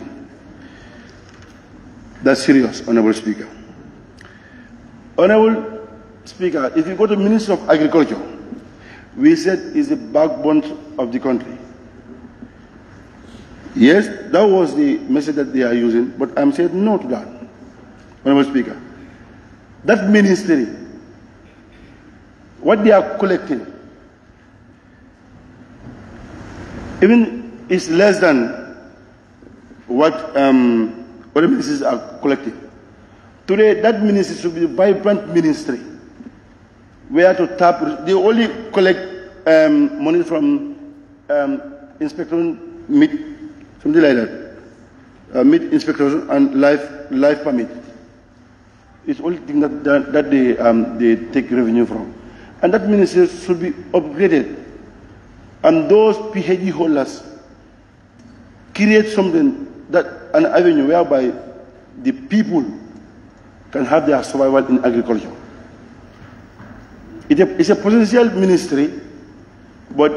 That's serious, Honorable Speaker. Honorable Speaker, if you go to Minister of Agriculture, we said is the backbone of the country. Yes, that was the message that they are using, but I'm saying no to that, Honorable Speaker. That ministry, what they are collecting, even is less than what other ministries are collecting. Today, that ministry should be a vibrant ministry, where to tap. They only collect money from inspector meat, something like that, meat inspectors and life permit. It's the only thing that they take revenue from. And that ministry should be upgraded. And those PhD holders create something, that an avenue whereby the people can have their survival in agriculture. It's a potential ministry, but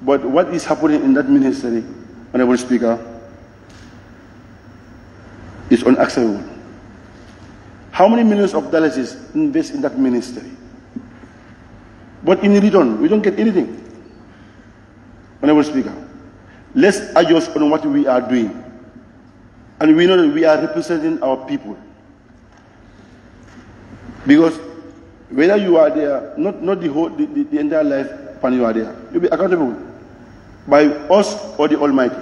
what is happening in that ministry, Honorable Speaker, is unacceptable. How many millions of dollars is invested in that ministry? But in return, we don't get anything. Honorable Speaker, let's adjust on what we are doing. And we know that we are representing our people. Because whether you are there, not the entire life when you are there, you'll be accountable by us or the Almighty.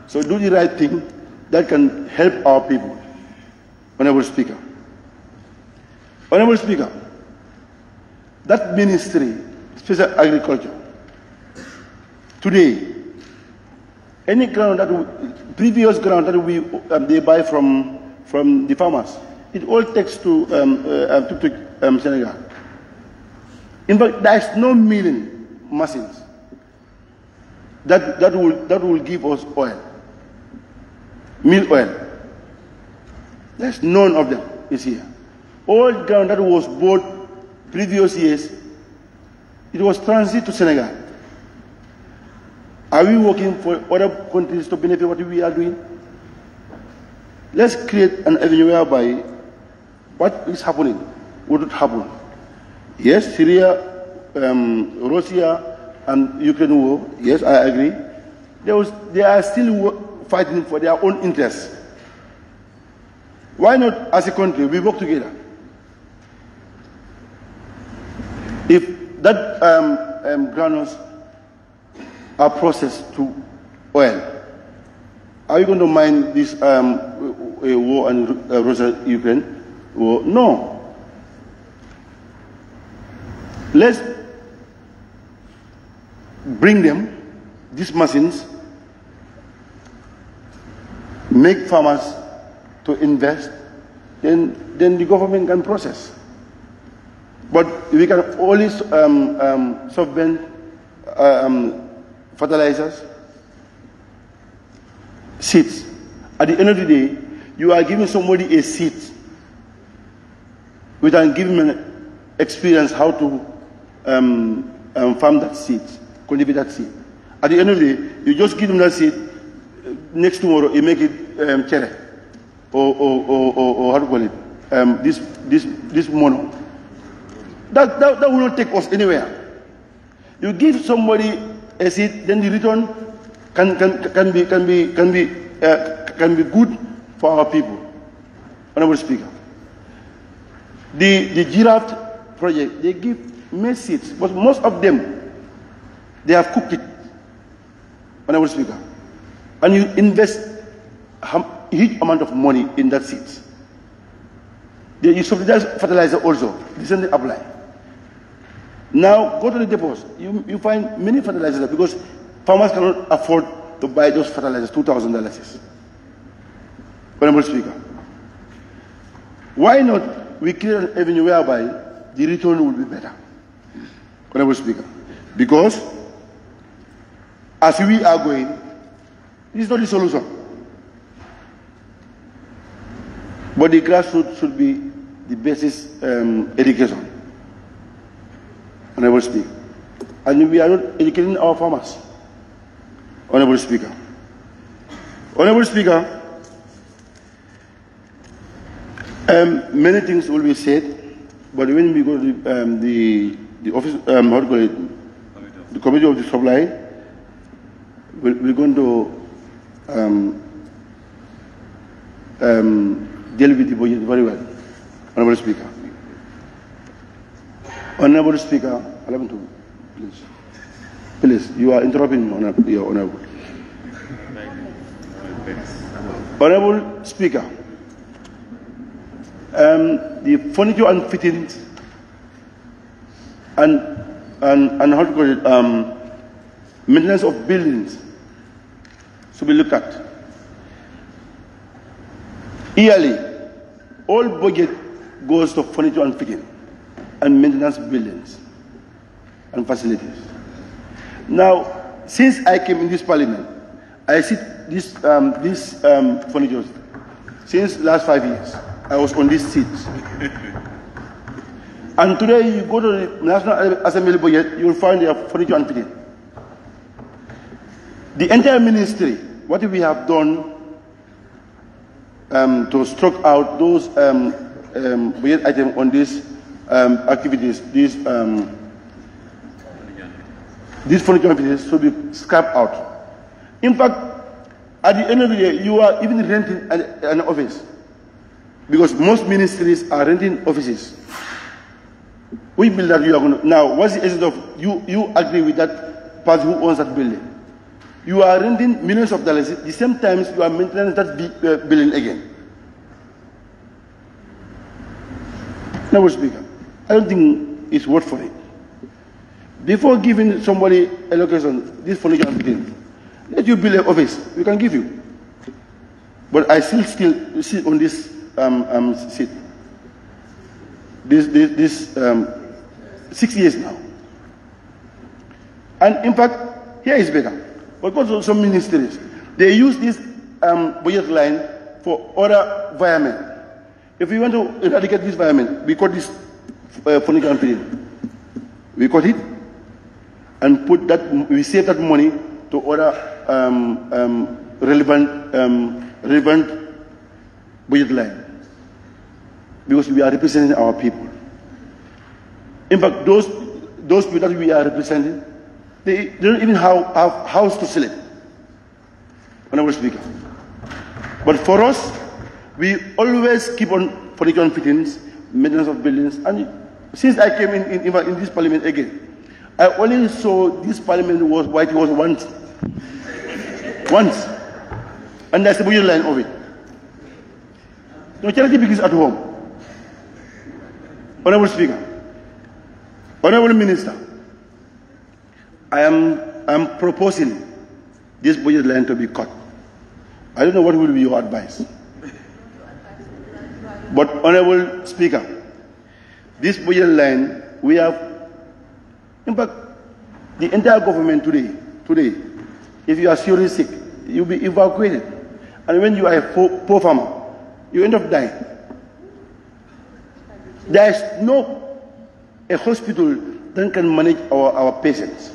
So do the right thing that can help our people. Honorable Speaker. Honorable Speaker, that ministry, special agriculture, today, any ground that previous ground that they buy from the farmers, it all takes to Senegal. In fact, there is no milling machines that will give us oil, mill oil. There's none of them is here. All ground that was bought previous years, it was transit to Senegal. Are we working for other countries to benefit what we are doing? Let's create an avenue whereby what is happening would not happen. Yes, Syria, Russia, and Ukraine war, yes, I agree. They are still fighting for their own interests. Why not, as a country, we work together? If that granules are processed to oil, are you going to mind this war and Russia-Ukraine war? No. Let's bring them, these machines, make farmers to invest, then the government can process. But we can only subvent fertilizers, seeds. At the end of the day, you are giving somebody a seed without giving them experience how to farm that seed, cultivate that seed. At the end of the day, you just give them that seed. Next tomorrow, you make it cherry, or how to call it, this mono. That will not take us anywhere. You give somebody a seed, then the return can be good for our people. Honorable Speaker, the giraffe project, they give maize seeds, but most of them, they have cooked it. Honorable Speaker, and you invest a huge amount of money in that seeds. You subsidize fertilizer also, recently apply. Now go to the depots, you find many fertilizers because farmers cannot afford to buy those fertilizers, $2,000. Honorable Speaker, why not we create an avenue whereby the return will be better? Honorable Speaker, because as we are going, this is not the solution. But the grassroots should be the basis education. Honorable Speaker. And we are not educating our farmers. Honorable Speaker. Honorable Speaker, many things will be said, but when we go to the office, how to call it, the Committee of the Supply, we're going to deal with the budget very well. Honorable Speaker. Honorable Speaker, allow me to, please. Please, you are interrupting me, Honorable. Honorable Speaker, the furniture and fittings and how to call it, maintenance of buildings should be looked at. Yearly, all budget goes to furniture and fitting and maintenance buildings and facilities. Now, since I came in this parliament, I see this furniture since last 5 years. I was on this seat. And today you go to the National Assembly budget, you will find their furniture and fitting. The entire ministry, what we have done to stroke out those budget items on these activities, these furniture activities should be scrapped out. In fact, at the end of the day, you are even renting an office because most ministries are renting offices. We believe that you are going to, now, what's the essence of you agree with that party who owns that building? You are renting millions of dollars. At the same time, you are maintaining that building again. Now, Speaker, I don't think it's worth for it. Before giving somebody a location, this furniture and fitting, let you build an office. We can give you. But I still sit on this seat. This 6 years now. And in fact, here is better. Because of some ministries, they use this budget line for other environment. If we want to eradicate this environment, we cut this furniture and fitting. We cut it and put that, we save that money to other relevant budget line. Because we are representing our people. In fact, those people that we are representing, they don't even have house to select. Honorable Speaker. But for us, we always keep on furniture and fittings, maintenance of buildings, and since I came in this parliament again, I only saw this parliament was what it was once. And that's the budget line of it. No charity begins at home. Honorable Speaker, Honorable Minister, I am proposing this budget line to be cut. I don't know what will be your advice. But Honorable Speaker, this budget line, we have, in fact, the entire government today, if you are seriously sick, you'll be evacuated. And when you are a poor farmer, you end up dying. There is no a hospital that can manage our patients.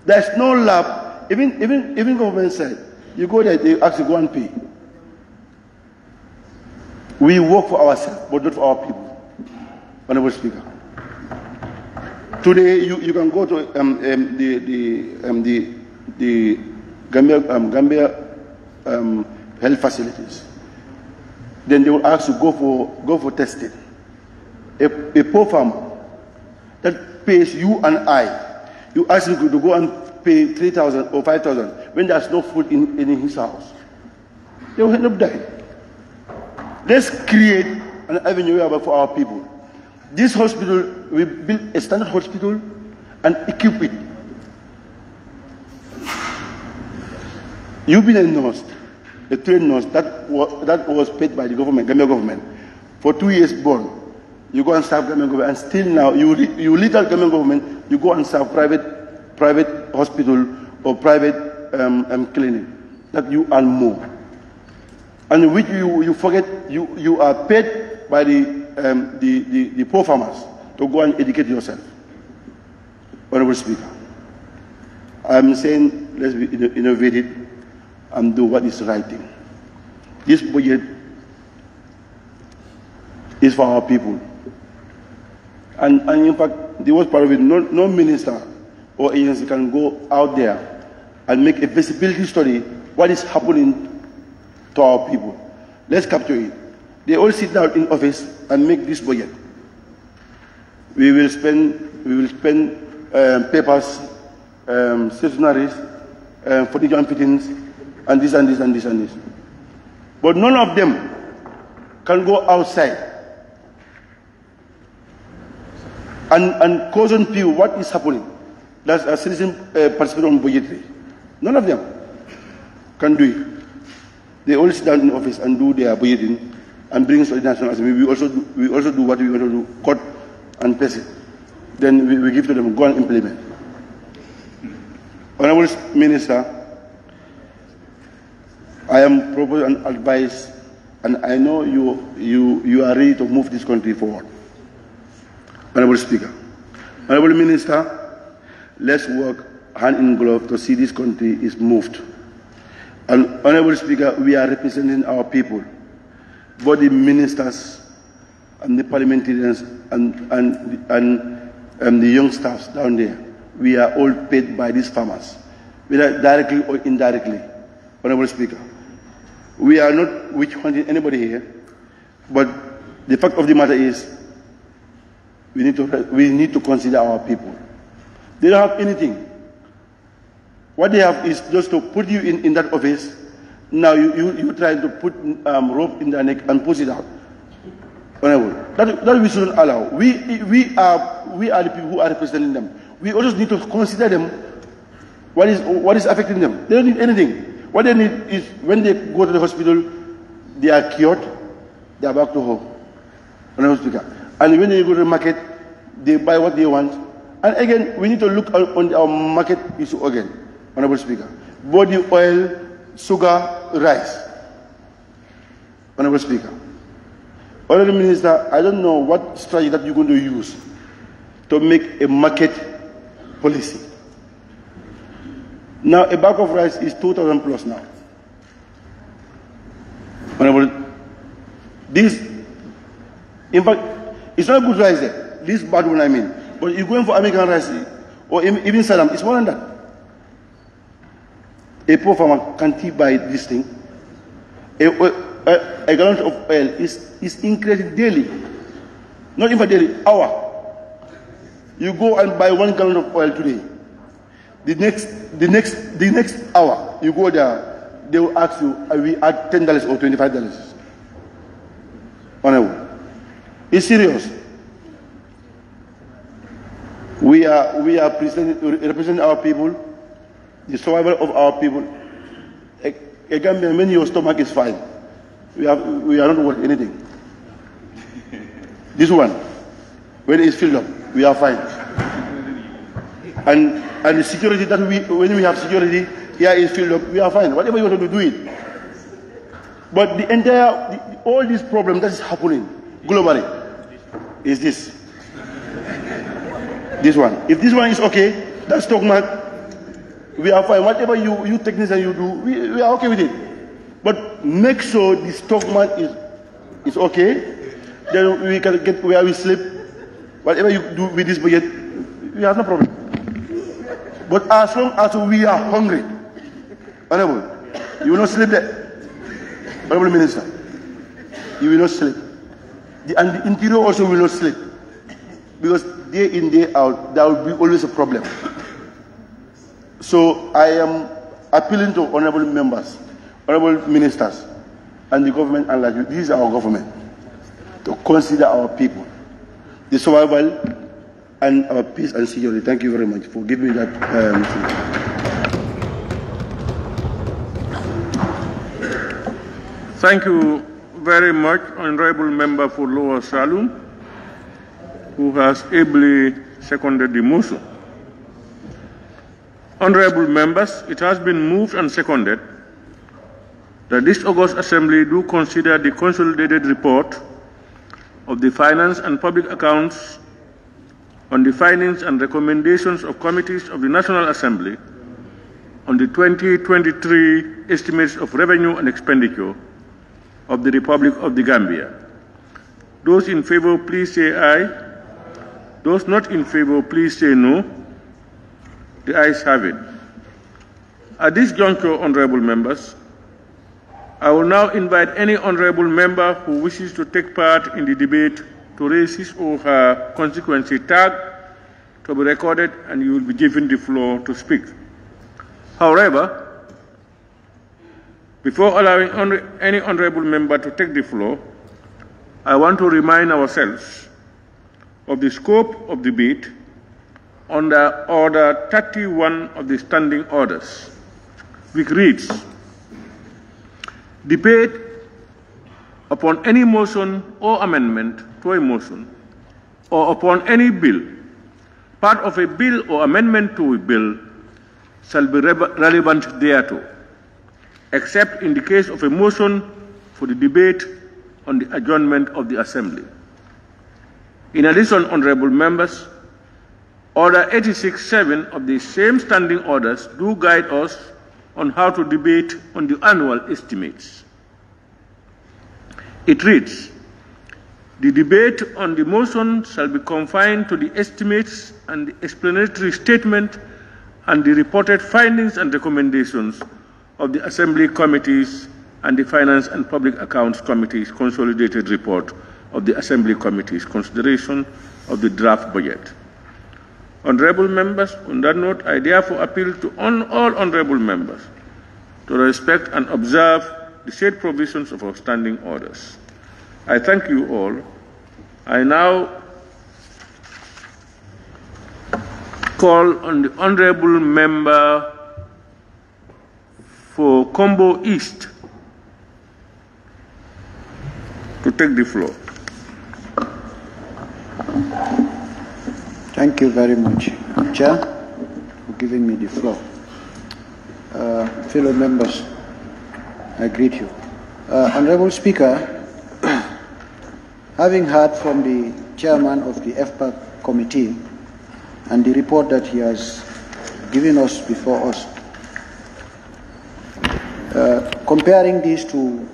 There's no lab, even government side. You go there, they actually go and pay. We work for ourselves, but not for our people. Honorable Speaker. Today, you can go to the Gambia health facilities. Then they will ask you go for testing. A poor farmer that pays you and I, you ask him to go and pay 3,000 or 5,000 when there's no food in his house. They will end up dying. Let's create an avenue for our people. This hospital, we build a standard hospital and equip it. You've been a nurse, a trained nurse, that was paid by the government, Gambia government, for 2 years born. You go and serve Gambia government, and still now, you leave that Gambia government, you go and serve private hospital or private clinic, that you earn more. And which you forget, you are paid by the poor farmers to go and educate yourself. Honorable Speaker, I'm saying let's be innovative and do what is right thing. This budget is for our people. And in fact, the worst part of it, no minister or agency can go out there and make a visibility study what is happening to our people. Let's capture it. They all sit down in office and make this budget. We will spend papers, stationaries, furniture and fittings, and this and this and this and this. But none of them can go outside and caution people what is happening. That's a citizen participate on budgetary. None of them can do it. They all sit down in office and do their budgeting and bring us to the National Assembly. We also do what we want to do, cut and paste it. Then we give to them, go and implement. Honorable Minister, I am proposing an advice, and I know you are ready to move this country forward. Honorable Speaker, Honorable Minister, let's work hand in glove to see this country is moved. And Honorable Speaker, we are representing our people, both the ministers and the parliamentarians and the young staffs down there. We are all paid by these farmers, whether directly or indirectly. Honorable Speaker, we are not witch hunting anybody here, but the fact of the matter is we need to consider our people. They don't have anything. What they have is just to put you in that office. Now you try to put rope in their neck and push it out. Honorable, that we shouldn't allow. We are the people who are representing them. We also need to consider them. What is affecting them? They don't need anything. What they need is when they go to the hospital, they are cured, they are back to home. Honorable Speaker. And when they go to the market, they buy what they want. And again, we need to look on our market issue again. Honorable Speaker. Body oil, sugar, rice. Honorable Speaker. Honorable Minister, I don't know what strategy that you're going to use to make a market policy. Now, a bag of rice is 2,000 plus now. Honorable, this, in fact, it's not good rice there. This bad one I mean. But you're going for American rice, or even Saddam, it's more than that. A poor farmer can't buy this thing. A gallon of oil is increasing daily. Not even daily, hour. You go and buy 1 gallon of oil today. The next hour, you go there, they will ask you, we add $10 or $25. Honorable. It's serious. We are representing our people, the survival of our people. Again, when your stomach is fine, we are not worth anything. This one, when it's filled up, we are fine. And the security that when we have security, here is filled up, we are fine. Whatever you want to do it. But all this problem that is happening globally is this. This one. If this one is okay, that's 𝒂𝒄𝒄𝒏. We are fine. Whatever you technicians you do, we are okay with it. But make sure this 𝒂𝒄𝒄𝒏 is okay. Then we can get where we sleep. Whatever you do with this budget, we have no problem. But as long as we are hungry, Honorable, you will not sleep there. Honorable Minister, you will not sleep. And the interior also will not sleep. Because day in, day out, there will be always a problem. So I am appealing to honorable members, honorable ministers, and the government, and like this is our government, to consider our people, the survival and our peace and security. Thank you very much for giving me that. Thank you very much, Honorable Member for Lower Salum, who has ably seconded the motion. Honorable members, it has been moved and seconded that this August Assembly do consider the consolidated report of the Finance and Public Accounts on the findings and recommendations of committees of the National Assembly on the 2023 estimates of revenue and expenditure of the Republic of the Gambia. Those in favor, please say aye. Those not in favor, please say no. The ayes have it. At this juncture, honorable members, I will now invite any honorable member who wishes to take part in the debate to raise his or her constituency tag to be recorded, and you will be given the floor to speak. However, before allowing any honorable member to take the floor, I want to remind ourselves of the scope of debate under Order 31 of the Standing Orders, which reads, debate upon any motion or amendment to a motion, or upon any bill, part of a bill or amendment to a bill, shall be relevant thereto, except in the case of a motion for the debate on the adjournment of the Assembly. In addition, honorable members, Order 86.7 of the same standing orders do guide us on how to debate on the annual estimates. It reads, the debate on the motion shall be confined to the estimates and the explanatory statement and the reported findings and recommendations of the Assembly Committees and the Finance and Public Accounts Committee's consolidated report of the Assembly Committee's consideration of the draft budget. Honorable members, on that note, I therefore appeal to all honorable members to respect and observe the said provisions of our standing orders. I thank you all. I now call on the honorable member for Combo East to take the floor. Thank you very much, Chair, for giving me the floor. Fellow members, I greet you. Honorable Speaker, having heard from the chairman of the 𝒂𝒄𝒄𝒏 committee and the report that he has given us before us, comparing this to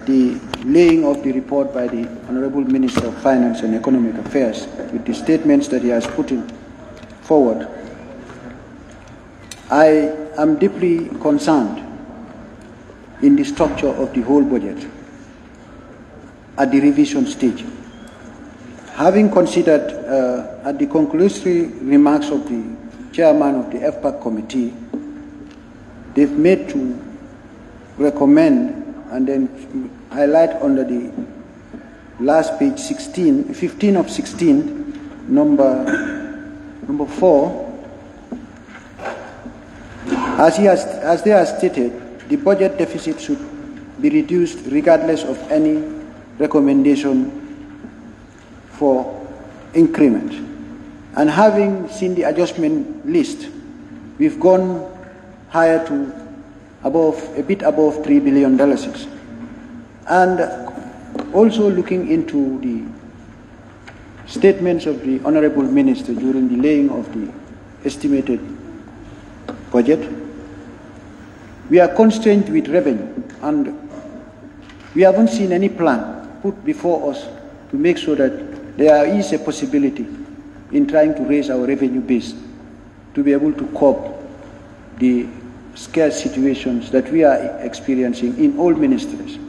the laying of the report by the Honorable Minister of Finance and Economic Affairs with the statements that he has put forward, I am deeply concerned in the structure of the whole budget at the revision stage. Having considered at the conclusory remarks of the chairman of the 𝒂𝒄𝒄 committee, they've made to recommend and then highlight under the last page 15 of 16, number 4, as they are stated, the budget deficit should be reduced regardless of any recommendation for increment. And having seen the adjustment list, we've gone higher to a bit above $3 billion. And also looking into the statements of the Honorable Minister during the laying of the estimated budget, we are constrained with revenue, and we haven't seen any plan put before us to make sure that there is a possibility in trying to raise our revenue base to be able to cope the scarce situations that we are experiencing in all ministries,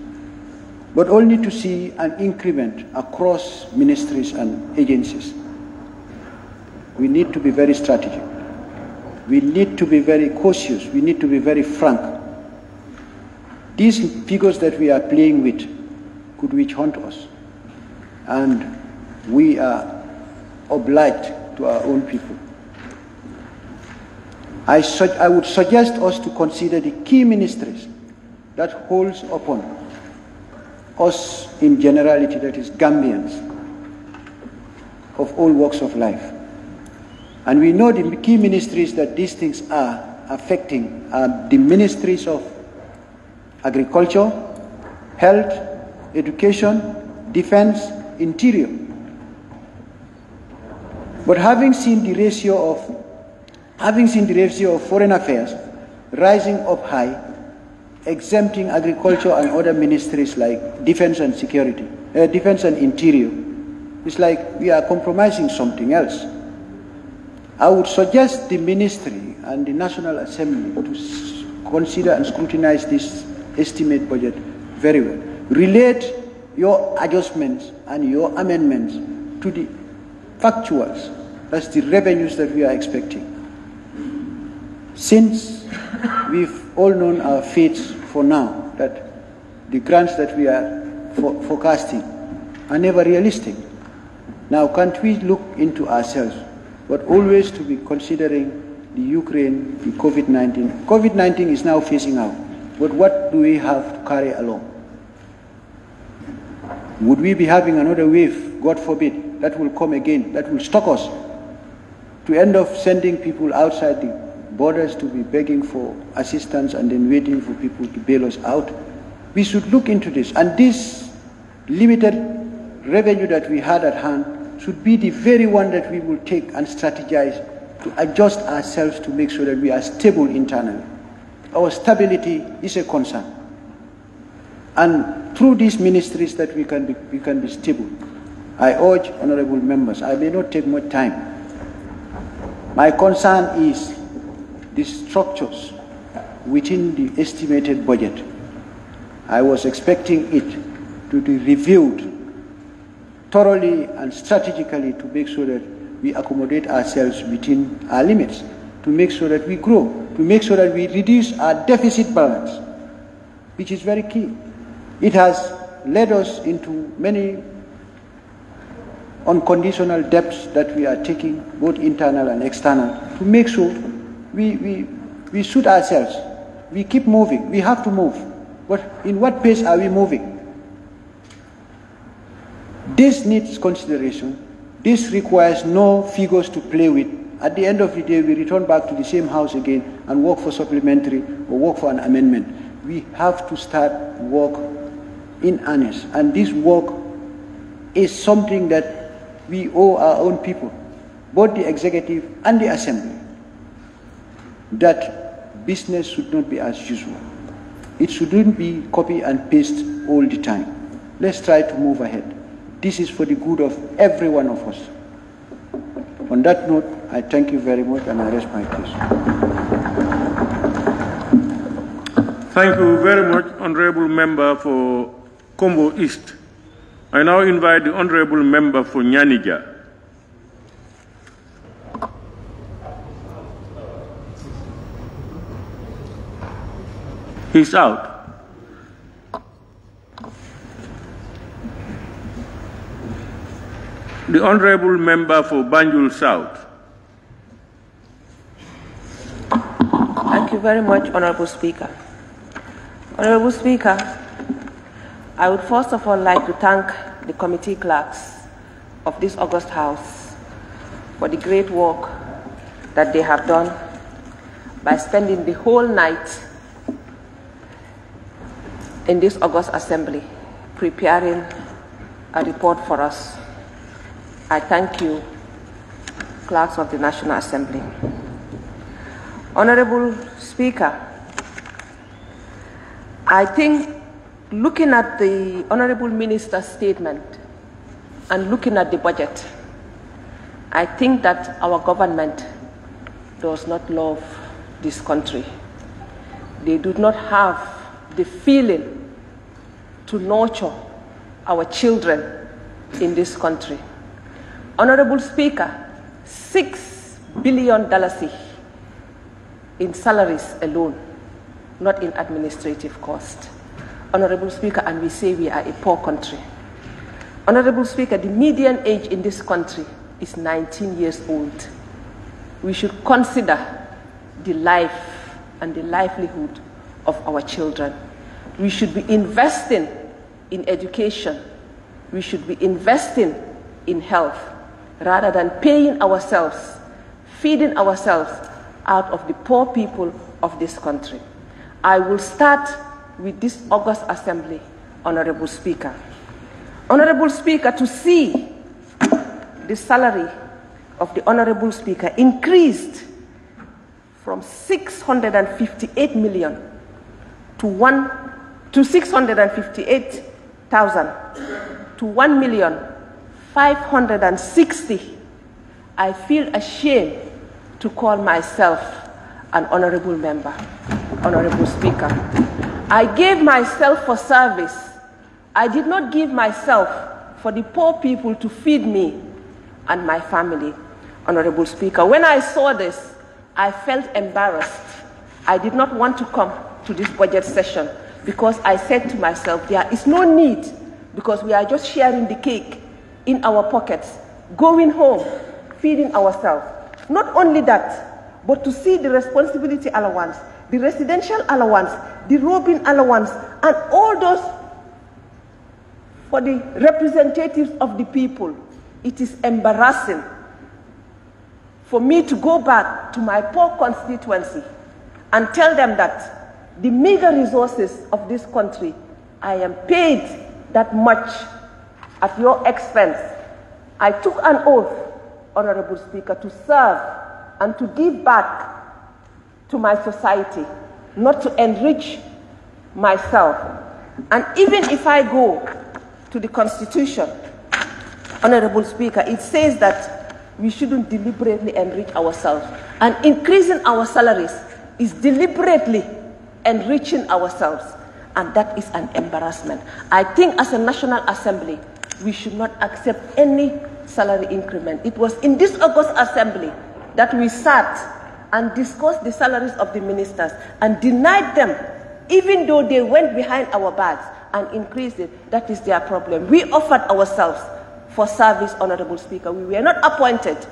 but only to see an increment across ministries and agencies. We need to be very strategic. We need to be very cautious. We need to be very frank. These figures that we are playing with could witch hunt us, and we are obliged to our own people. I would suggest us to consider the key ministries that holds upon us in generality, that is Gambians of all walks of life. And we know the key ministries that these things are affecting are the ministries of agriculture, health, education, defense, interior. But having seen the ratio of foreign affairs rising up high, exempting agriculture and other ministries like defense and security, defense and interior, it's like we are compromising something else. I would suggest the ministry and the National Assembly to consider and scrutinize this estimate budget very well. Relate your adjustments and your amendments to the factuals, that's the revenues that we are expecting. Since we've all known our fates for now, that the grants that we are forecasting are never realistic. Now, can't we look into ourselves, but always to be considering the Ukraine, the COVID-19. COVID-19 is now phasing out, but what do we have to carry along? Would we be having another wave, God forbid, that will come again, that will stop us, to end up sending people outside the borders to be begging for assistance and then waiting for people to bail us out? We should look into this, and this limited revenue that we had at hand should be the very one that we will take and strategize to adjust ourselves to make sure that we are stable internally. Our stability is a concern, and through these ministries that we can be stable. I urge honorable members, I may not take much time. My concern is the structures within the estimated budget. I was expecting it to be reviewed thoroughly and strategically to make sure that we accommodate ourselves within our limits, to make sure that we grow, to make sure that we reduce our deficit balance, which is very key. It has led us into many unconditional debts that we are taking, both internal and external, to make sure we suit ourselves. We keep moving. We have to move. But in what pace are we moving? This needs consideration. This requires no figures to play with. At the end of the day, we return back to the same house again and work for supplementary or work for an amendment. We have to start work in earnest. And this work is something that we owe our own people, both the executive and the assembly, that business should not be as usual. It shouldn't be copy and paste all the time. Let's try to move ahead. This is for the good of every one of us. On that note, I thank you very much and I rest my case. Thank you very much, Honorable Member for Kombo East. I now invite the Honorable Member for Nyanija. He's out. The Honorable Member for Banjul South. Thank you very much, Honorable Speaker. Honorable Speaker, I would first of all like to thank the committee clerks of this August House for the great work that they have done by spending the whole night in this August Assembly preparing a report for us. I thank you, clerks of the National Assembly. Honorable Speaker, I think looking at the Honorable Minister's statement and looking at the budget, I think that our government does not love this country. They do not have the feeling to nurture our children in this country. Honorable Speaker, $6 billion in salaries alone, not in administrative cost. Honorable Speaker, and we say we are a poor country. Honorable Speaker, the median age in this country is 19 years old. We should consider the life and the livelihood of our children. We should be investing in education. We should be investing in health rather than paying ourselves, feeding ourselves out of the poor people of this country. I will start with this August Assembly, Honorable Speaker. Honorable Speaker, to see the salary of the Honorable Speaker increased from 658 million to 658,000 to 1,560,000, I feel ashamed to call myself an honorable member. Honorable Speaker, I gave myself for service. I did not give myself for the poor people to feed me and my family. Honorable Speaker, when I saw this, I felt embarrassed. I did not want to come to this budget session because I said to myself, there is no need, because we are just sharing the cake in our pockets, going home, feeding ourselves. Not only that, but to see the responsibility allowance, the residential allowance, the roving allowance, and all those for the representatives of the people. It is embarrassing for me to go back to my poor constituency and tell them that the meager resources of this country, I am paid that much at your expense. I took an oath, Honorable Speaker, to serve and to give back to my society, not to enrich myself. And even if I go to the Constitution, Honorable Speaker, it says that we shouldn't deliberately enrich ourselves. And increasing our salaries is deliberately enriching ourselves. And that is an embarrassment. I think as a National Assembly, we should not accept any salary increment. It was in this August Assembly that we sat and discussed the salaries of the ministers and denied them, even though they went behind our backs and increased it. That is their problem. We offered ourselves for service, Honorable Speaker. We were not appointed.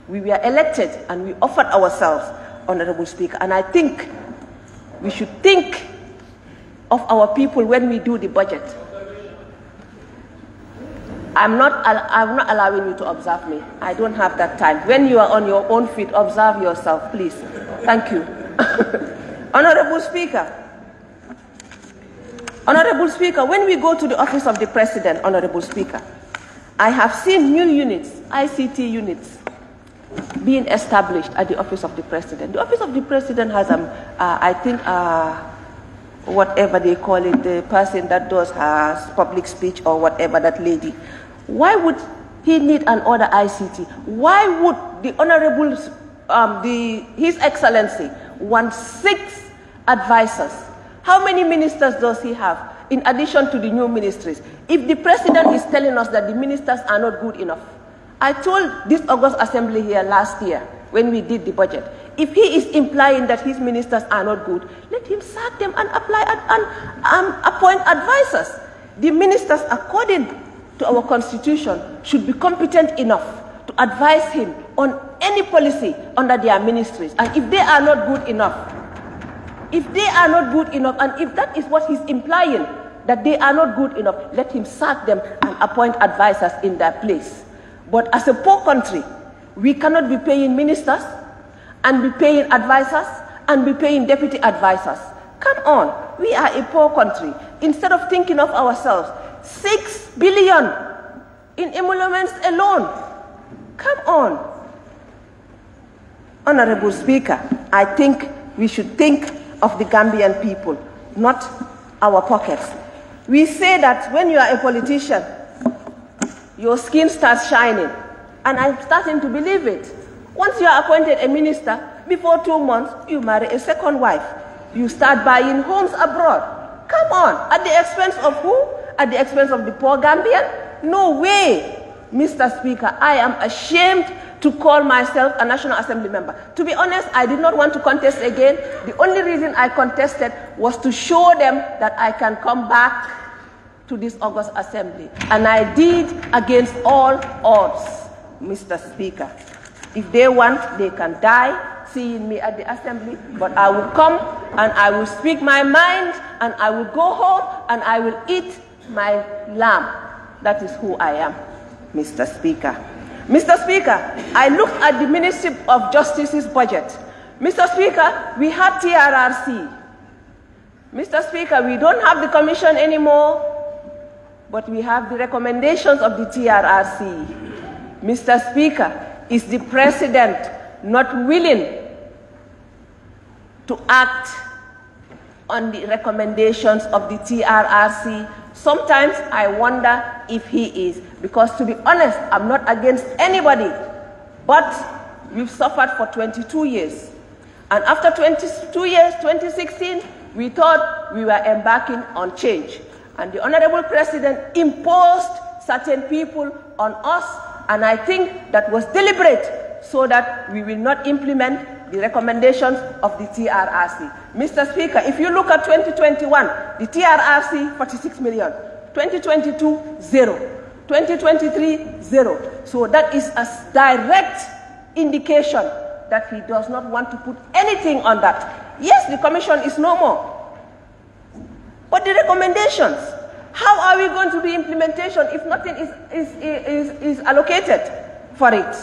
We were elected, and we offered ourselves, Honorable Speaker. And I think we should think of our people when we do the budget. I'm not allowing you to observe me. I don't have that time. When you are on your own feet, observe yourself, please. Thank you. Honorable Speaker. Honorable Speaker, when we go to the office of the President, Honorable Speaker, I have seen new units, ICT units, being established at the office of the President. The office of the President has, I think, whatever they call it, the person that does her public speech or whatever, that lady. Why would he need another ICT? Why would the Honorable, His Excellency want 6 advisors? How many ministers does he have in addition to the new ministries? If the President is telling us that the ministers are not good enough, I told this August Assembly here last year when we did the budget, if he is implying that his ministers are not good, let him sack them and apply and appoint advisors. The ministers, according to our constitution, should be competent enough to advise him on any policy under their ministries. And if they are not good enough, and if that is what he's implying, that they are not good enough, let him sack them and appoint advisors in their place. But as a poor country, we cannot be paying ministers and be paying advisors and be paying deputy advisors. Come on, we are a poor country. Instead of thinking of ourselves, 6 billion in emoluments alone. Come on. Honorable Speaker, I think we should think of the Gambian people, not our pockets. We say that when you are a politician, your skin starts shining, and I'm starting to believe it. Once you are appointed a minister, before 2 months, you marry a second wife. You start buying homes abroad. Come on, at the expense of who? At the expense of the poor Gambian? No way, Mr. Speaker. I am ashamed to call myself a National Assembly member. To be honest, I did not want to contest again. The only reason I contested was to show them that I can come back to this August Assembly. And I did against all odds, Mr. Speaker. If they want, they can die seeing me at the Assembly, but I will come and I will speak my mind and I will go home and I will eat my lamb. That is who I am, Mr. Speaker. Mr. Speaker, I looked at the Ministry of Justice's budget. Mr. Speaker, we had TRRC. Mr. Speaker, we don't have the commission anymore, but we have the recommendations of the TRRC. Mr. Speaker, is the President not willing to act on the recommendations of the TRRC? Sometimes I wonder if he is, because to be honest, I'm not against anybody, but we've suffered for 22 years. And after 22 years, 2016, we thought we were embarking on change. And the Honorable President imposed certain people on us, and I think that was deliberate so that we will not implement the recommendations of the TRRC. Mr. Speaker, if you look at 2021, the TRRC, 46 million. 2022, 0. 2023, 0. So that is a direct indication that he does not want to put anything on that. Yes, the commission is no more. But the recommendations, how are we going to do implementation if nothing is allocated for it?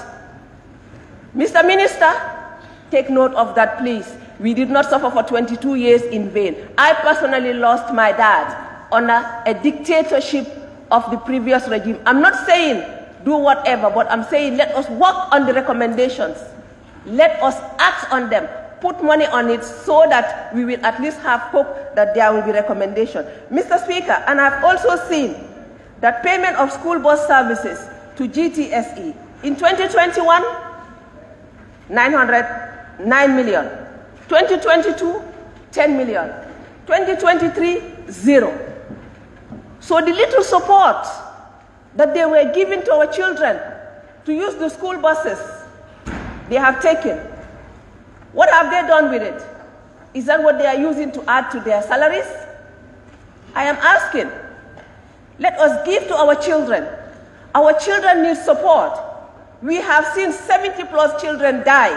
Mr. Minister, take note of that, please. We did not suffer for 22 years in vain. I personally lost my dad under a dictatorship of the previous regime. I'm not saying do whatever, but I'm saying let us work on the recommendations. Let us act on them. Put money on it so that we will at least have hope that there will be recommendation. Mr. Speaker, and I've also seen that payment of school bus services to GTSE in 2021, 909 million. 2022, 10 million. 2023, 0. So the little support that they were giving to our children to use the school buses, they have taken. What have they done with it? Is that what they are using to add to their salaries? I am asking, let us give to our children. Our children need support. We have seen 70+ children die.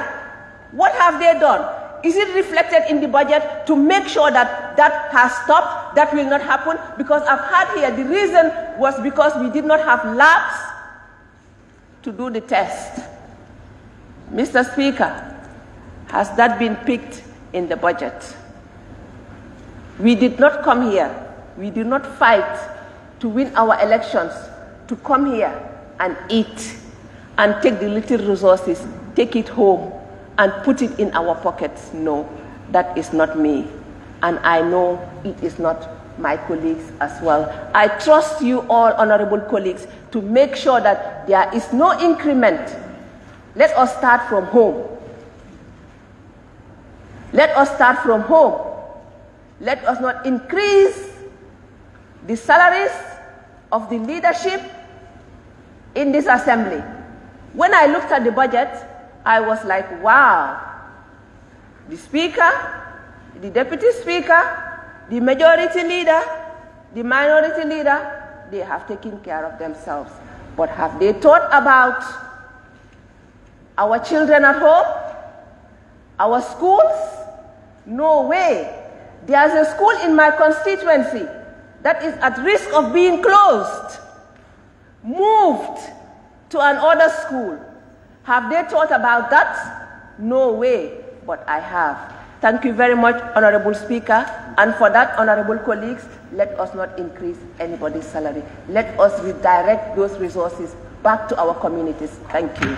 What have they done? Is it reflected in the budget to make sure that that has stopped, that will not happen? Because I've heard here the reason was because we did not have labs to do the test. Mr. Speaker, has that been picked in the budget? We did not come here, we did not fight to win our elections, to come here and eat and take the little resources, take it home and put it in our pockets. No, that is not me. And I know it is not my colleagues as well. I trust you all, honorable colleagues, to make sure that there is no increment. Let us start from home. Let us start from home. Let us not increase the salaries of the leadership in this assembly. When I looked at the budget, I was like, wow. The Speaker, the Deputy Speaker, the Majority Leader, the Minority Leader, they have taken care of themselves. But have they thought about our children at home? Our schools? No way. There's a school in my constituency that is at risk of being closed, moved to another school. Have they thought about that? No way, but I have. Thank you very much, Honorable Speaker. And for that, honorable colleagues, let us not increase anybody's salary. Let us redirect those resources back to our communities. Thank you.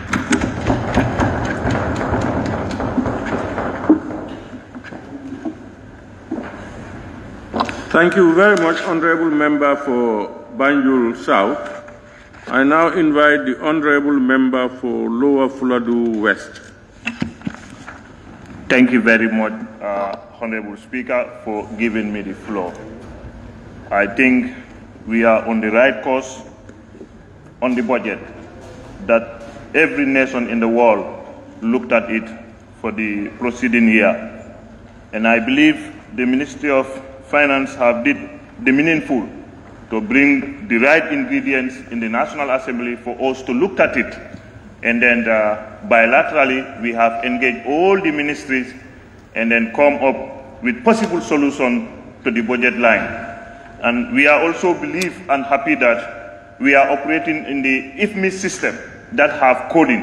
Thank you very much, Honorable Member for Banjul South. I now invite the Honorable Member for Lower Fuladu West. Thank you very much, Honorable Speaker, for giving me the floor. I think we are on the right course on the budget that every nation in the world looked at it for the preceding year. And I believe the Ministry of Finance have did the meaningful to bring the right ingredients in the National Assembly for us to look at it. And then bilaterally, we have engaged all the ministries and then come up with possible solution to the budget line. And we are also believe and happy that we are operating in the IFMI system that have coding.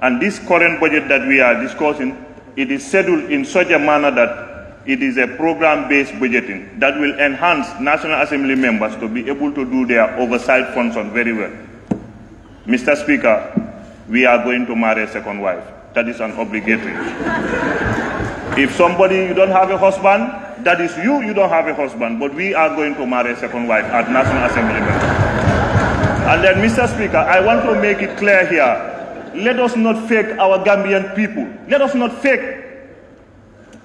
And this current budget that we are discussing, it is scheduled in such a manner that it is a program-based budgeting that will enhance National Assembly members to be able to do their oversight function very well. Mr. Speaker, we are going to marry a second wife. That is an obligatory. If somebody, you don't have a husband, that is you, you don't have a husband, but we are going to marry a second wife at National Assembly members. And then, Mr. Speaker, I want to make it clear here, let us not fake our Gambian people. Let us not fake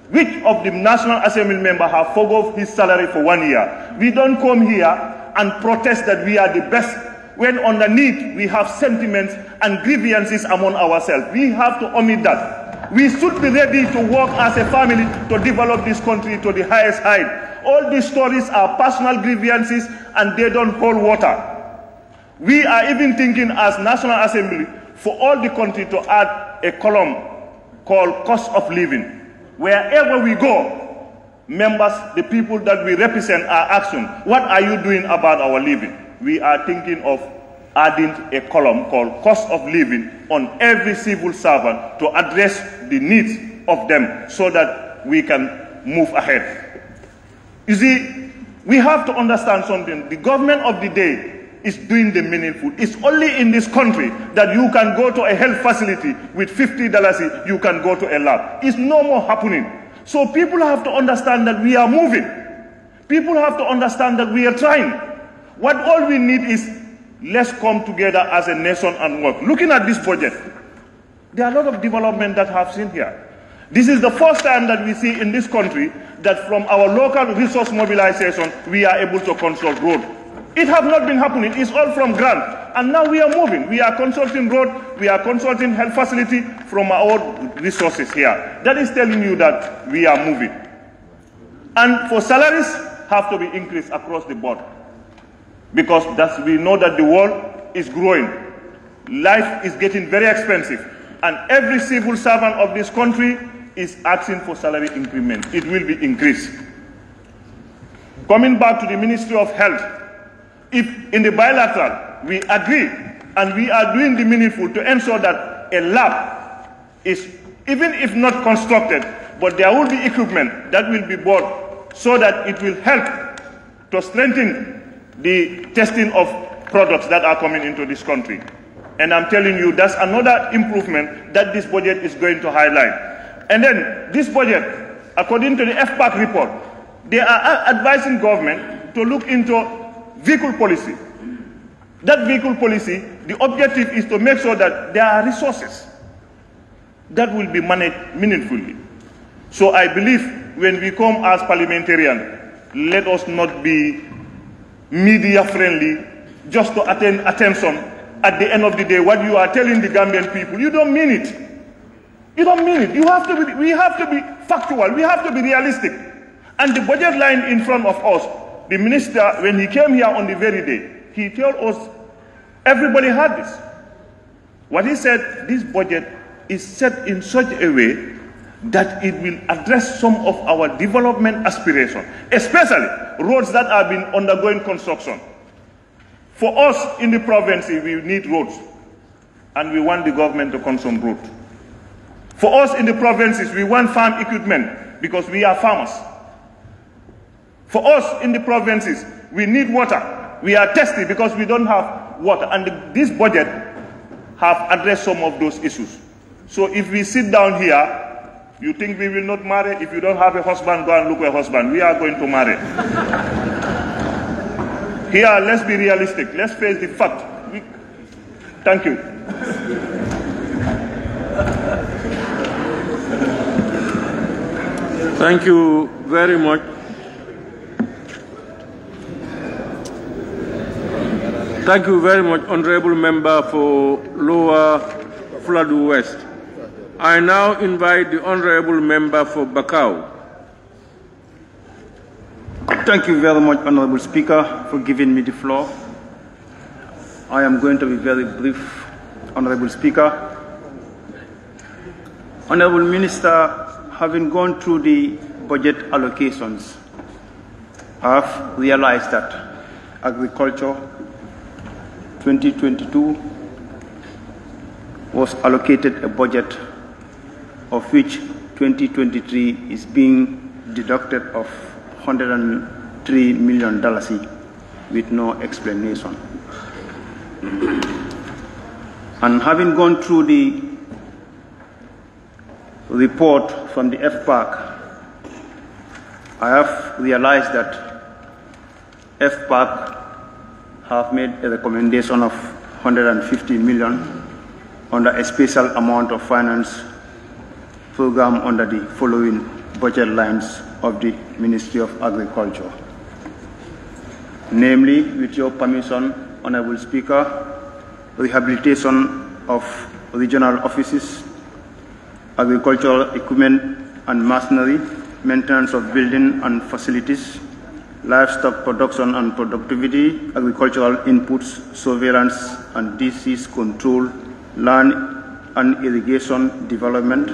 which of the National Assembly members have forgone his salary for 1 year. We don't come here and protest that we are the best, when underneath we have sentiments and grievances among ourselves. We have to omit that. We should be ready to work as a family to develop this country to the highest height. All these stories are personal grievances and they don't hold water. We are even thinking as National Assembly for all the country to add a column called cost of living. Wherever we go, members, the people that we represent are asking, what are you doing about our living? We are thinking of adding a column called cost of living on every civil servant to address the needs of them so that we can move ahead. You see, we have to understand something. The government of the day is doing the meaningful. It's only in this country that you can go to a health facility with $50, you can go to a lab. It's no more happening. So people have to understand that we are moving. People have to understand that we are trying. What all we need is, let's come together as a nation and work. Looking at this budget, there are a lot of development that I've seen here. This is the first time that we see in this country that from our local resource mobilization, we are able to construct road. It has not been happening. It's all from grant. And now we are moving. We are consulting road. We are consulting health facility from our own resources here. That is telling you that we are moving. And for salaries, have to be increased across the board. Because we know that the world is growing. Life is getting very expensive. And every civil servant of this country is asking for salary increment. It will be increased. Coming back to the Ministry of Health, if in the bilateral we agree and we are doing the meaningful to ensure that a lab is, even if not constructed, but there will be equipment that will be bought so that it will help to strengthen the testing of products that are coming into this country. And I'm telling you, that's another improvement that this budget is going to highlight. And then this budget, according to the FPAC report, they are advising government to look into vehicle policy. That vehicle policy, the objective is to make sure that there are resources that will be managed meaningfully. So I believe when we come as parliamentarians, let us not be media friendly just to attain attention. At the end of the day, what you are telling the Gambian people, you don't mean it. You don't mean it. We have to be factual. We have to be realistic. And the budget line in front of us, the minister, when he came here on the very day, he told us everybody had this. What he said, this budget is set in such a way that it will address some of our development aspirations, especially roads that have been undergoing construction. For us in the province, we need roads, and we want the government to consume roads. For us in the provinces, we want farm equipment because we are farmers. For us in the provinces, we need water We are thirsty because we don't have water, and this budget have addressed some of those issues. So if we sit down here, you think we will not marry? If you don't have a husband, go and look for a husband. We are going to marry. Here, let's be realistic. Let's face the fact. Thank you. Thank you very much. Thank you very much, Honorable Member for Lower Fuladu West. I now invite the Honorable Member for Bakau. Thank you very much, Honorable Speaker, for giving me the floor. I am going to be very brief, Honorable Speaker. Honorable Minister, having gone through the budget allocations, I have realized that agriculture 2022 was allocated a budget of which 2023 is being deducted of $103 million with no explanation. And having gone through the report from the 𝒂𝒄𝒄𝒏, I have realized that 𝒂𝒄𝒄𝒏 have made a recommendation of $150 million under a special amount of finance program under the following budget lines of the Ministry of Agriculture. Namely, with your permission, Honorable Speaker, rehabilitation of regional offices, agricultural equipment and machinery, maintenance of building and facilities, livestock production and productivity, agricultural inputs, surveillance and disease control, land and irrigation development,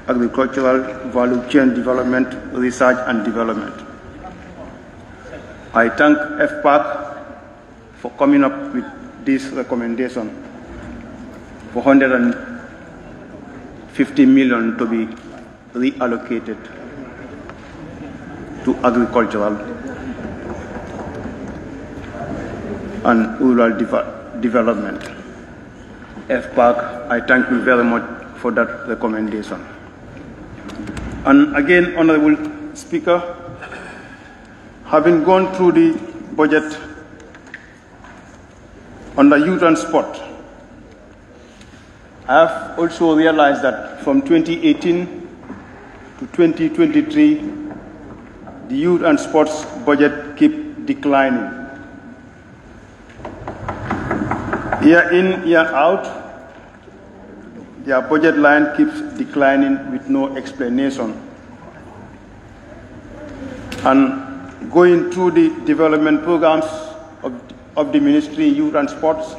agricultural value chain development, research and development. I thank 𝒂𝒄𝒄 for coming up with this recommendation for $150 million to be reallocated to agricultural and rural development. 𝒂𝒄𝒄, I thank you very much for that recommendation. And again, Honorable Speaker, having gone through the budget under youth and sport, I have also realized that from 2018 to 2023, the youth and sports budget keep declining. Year in, year out, their budget line keeps declining with no explanation. And going through the development programs of the Ministry, Youth and Sports,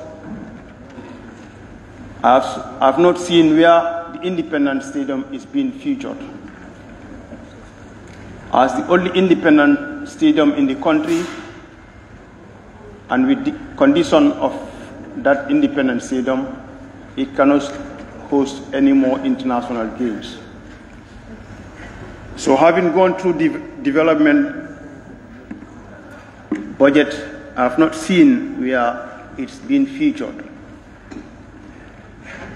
I've not seen where the independent stadium is being featured. As the only independent stadium in the country, and with the condition of that independent stadium, it cannot host any more international games. So having gone through the development budget, I have not seen where it's been featured.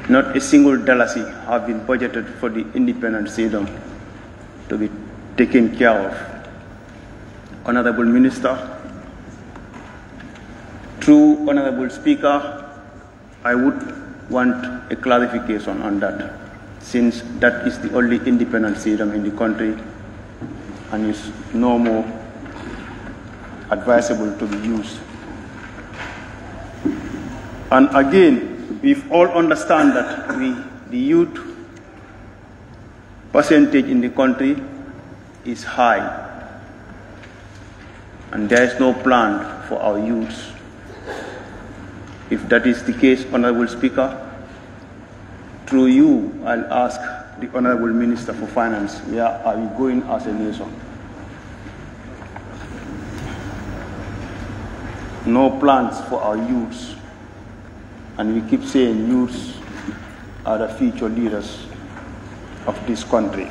Not a single dollar have been budgeted for the independent stadium to be taken care of. Honorable Minister, through Honorable Speaker, I would want a clarification on that, since that is the only independent stadium in the country and is no more advisable to be used. And again, we all understand that the youth percentage in the country is high, and there is no plan for our youth. If that is the case, Honorable Speaker, through you, I'll ask the Honorable Minister for Finance, where are we going as a nation? No plans for our youths, and we keep saying youths are the future leaders of this country.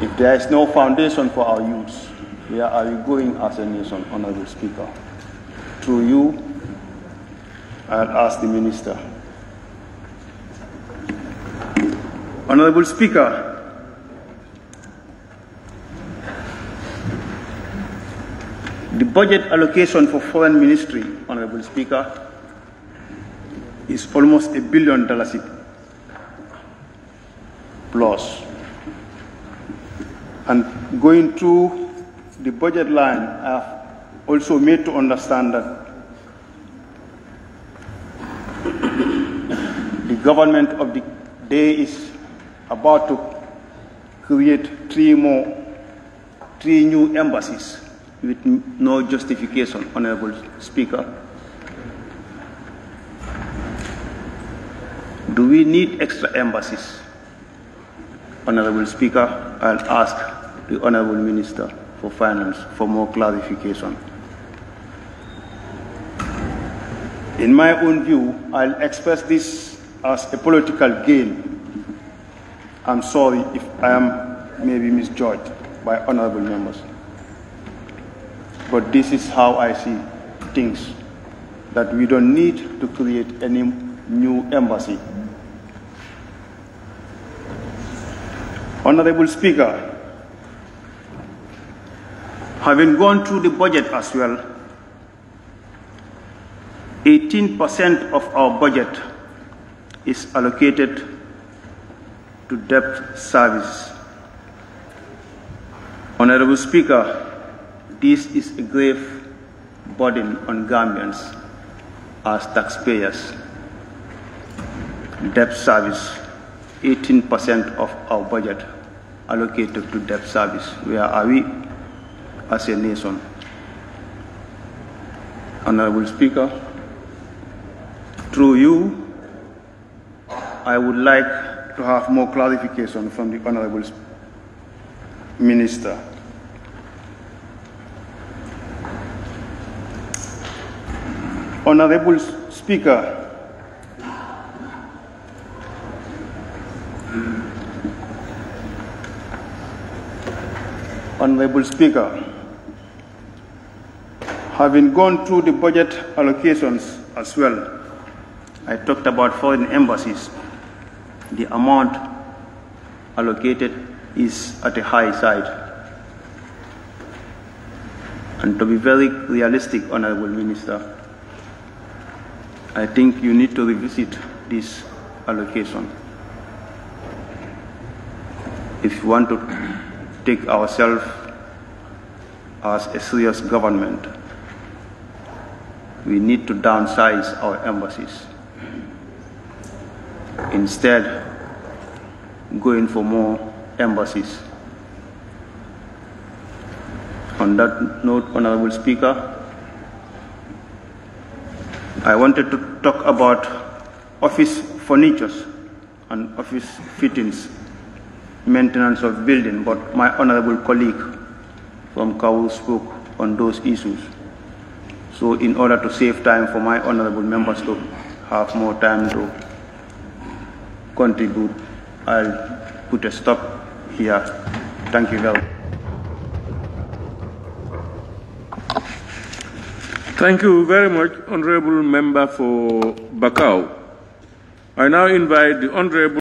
If there is no foundation for our youths, where are we going as a nation, Honorable Speaker? Through you, I'll ask the Minister. Honorable Speaker, the budget allocation for Foreign Ministry, Honorable Speaker, is almost $1 billion plus. And going through the budget line, I have also made to understand that the government of the day is about to create three new embassies with no justification, Honorable Speaker. Do we need extra embassies? Honorable Speaker, I'll ask the Honorable Minister for Finance for more clarification. In my own view, I'll express this as a political gain. I'm sorry if I am maybe misjudged by honorable members. But this is how I see things, that we don't need to create any new embassy. Honorable Speaker, having gone through the budget as well, 18% of our budget is allocated to debt service. Honorable Speaker, this is a grave burden on Gambians as taxpayers. Debt service, 18% of our budget allocated to debt service. Where are we as a nation? Honorable Speaker, through you, I would like to have more clarification from the Honorable Minister. Honorable Speaker, Honorable Speaker, having gone through the budget allocations as well, I talked about foreign embassies. The amount allocated is at a high side. And to be very realistic, Honorable Minister, I think you need to revisit this allocation. If you want to take ourselves as a serious government, we need to downsize our embassies. Instead, going for more embassies. On that note, Honorable Speaker, I wanted to talk about office furniture and office fittings, maintenance of building, but my honorable colleague from Kawu spoke on those issues. So in order to save time for my honorable members to have more time to contribute, I'll put a stop here. Thank you very much. Thank you very much, Honorable Member for Bakau. I now invite the Honorable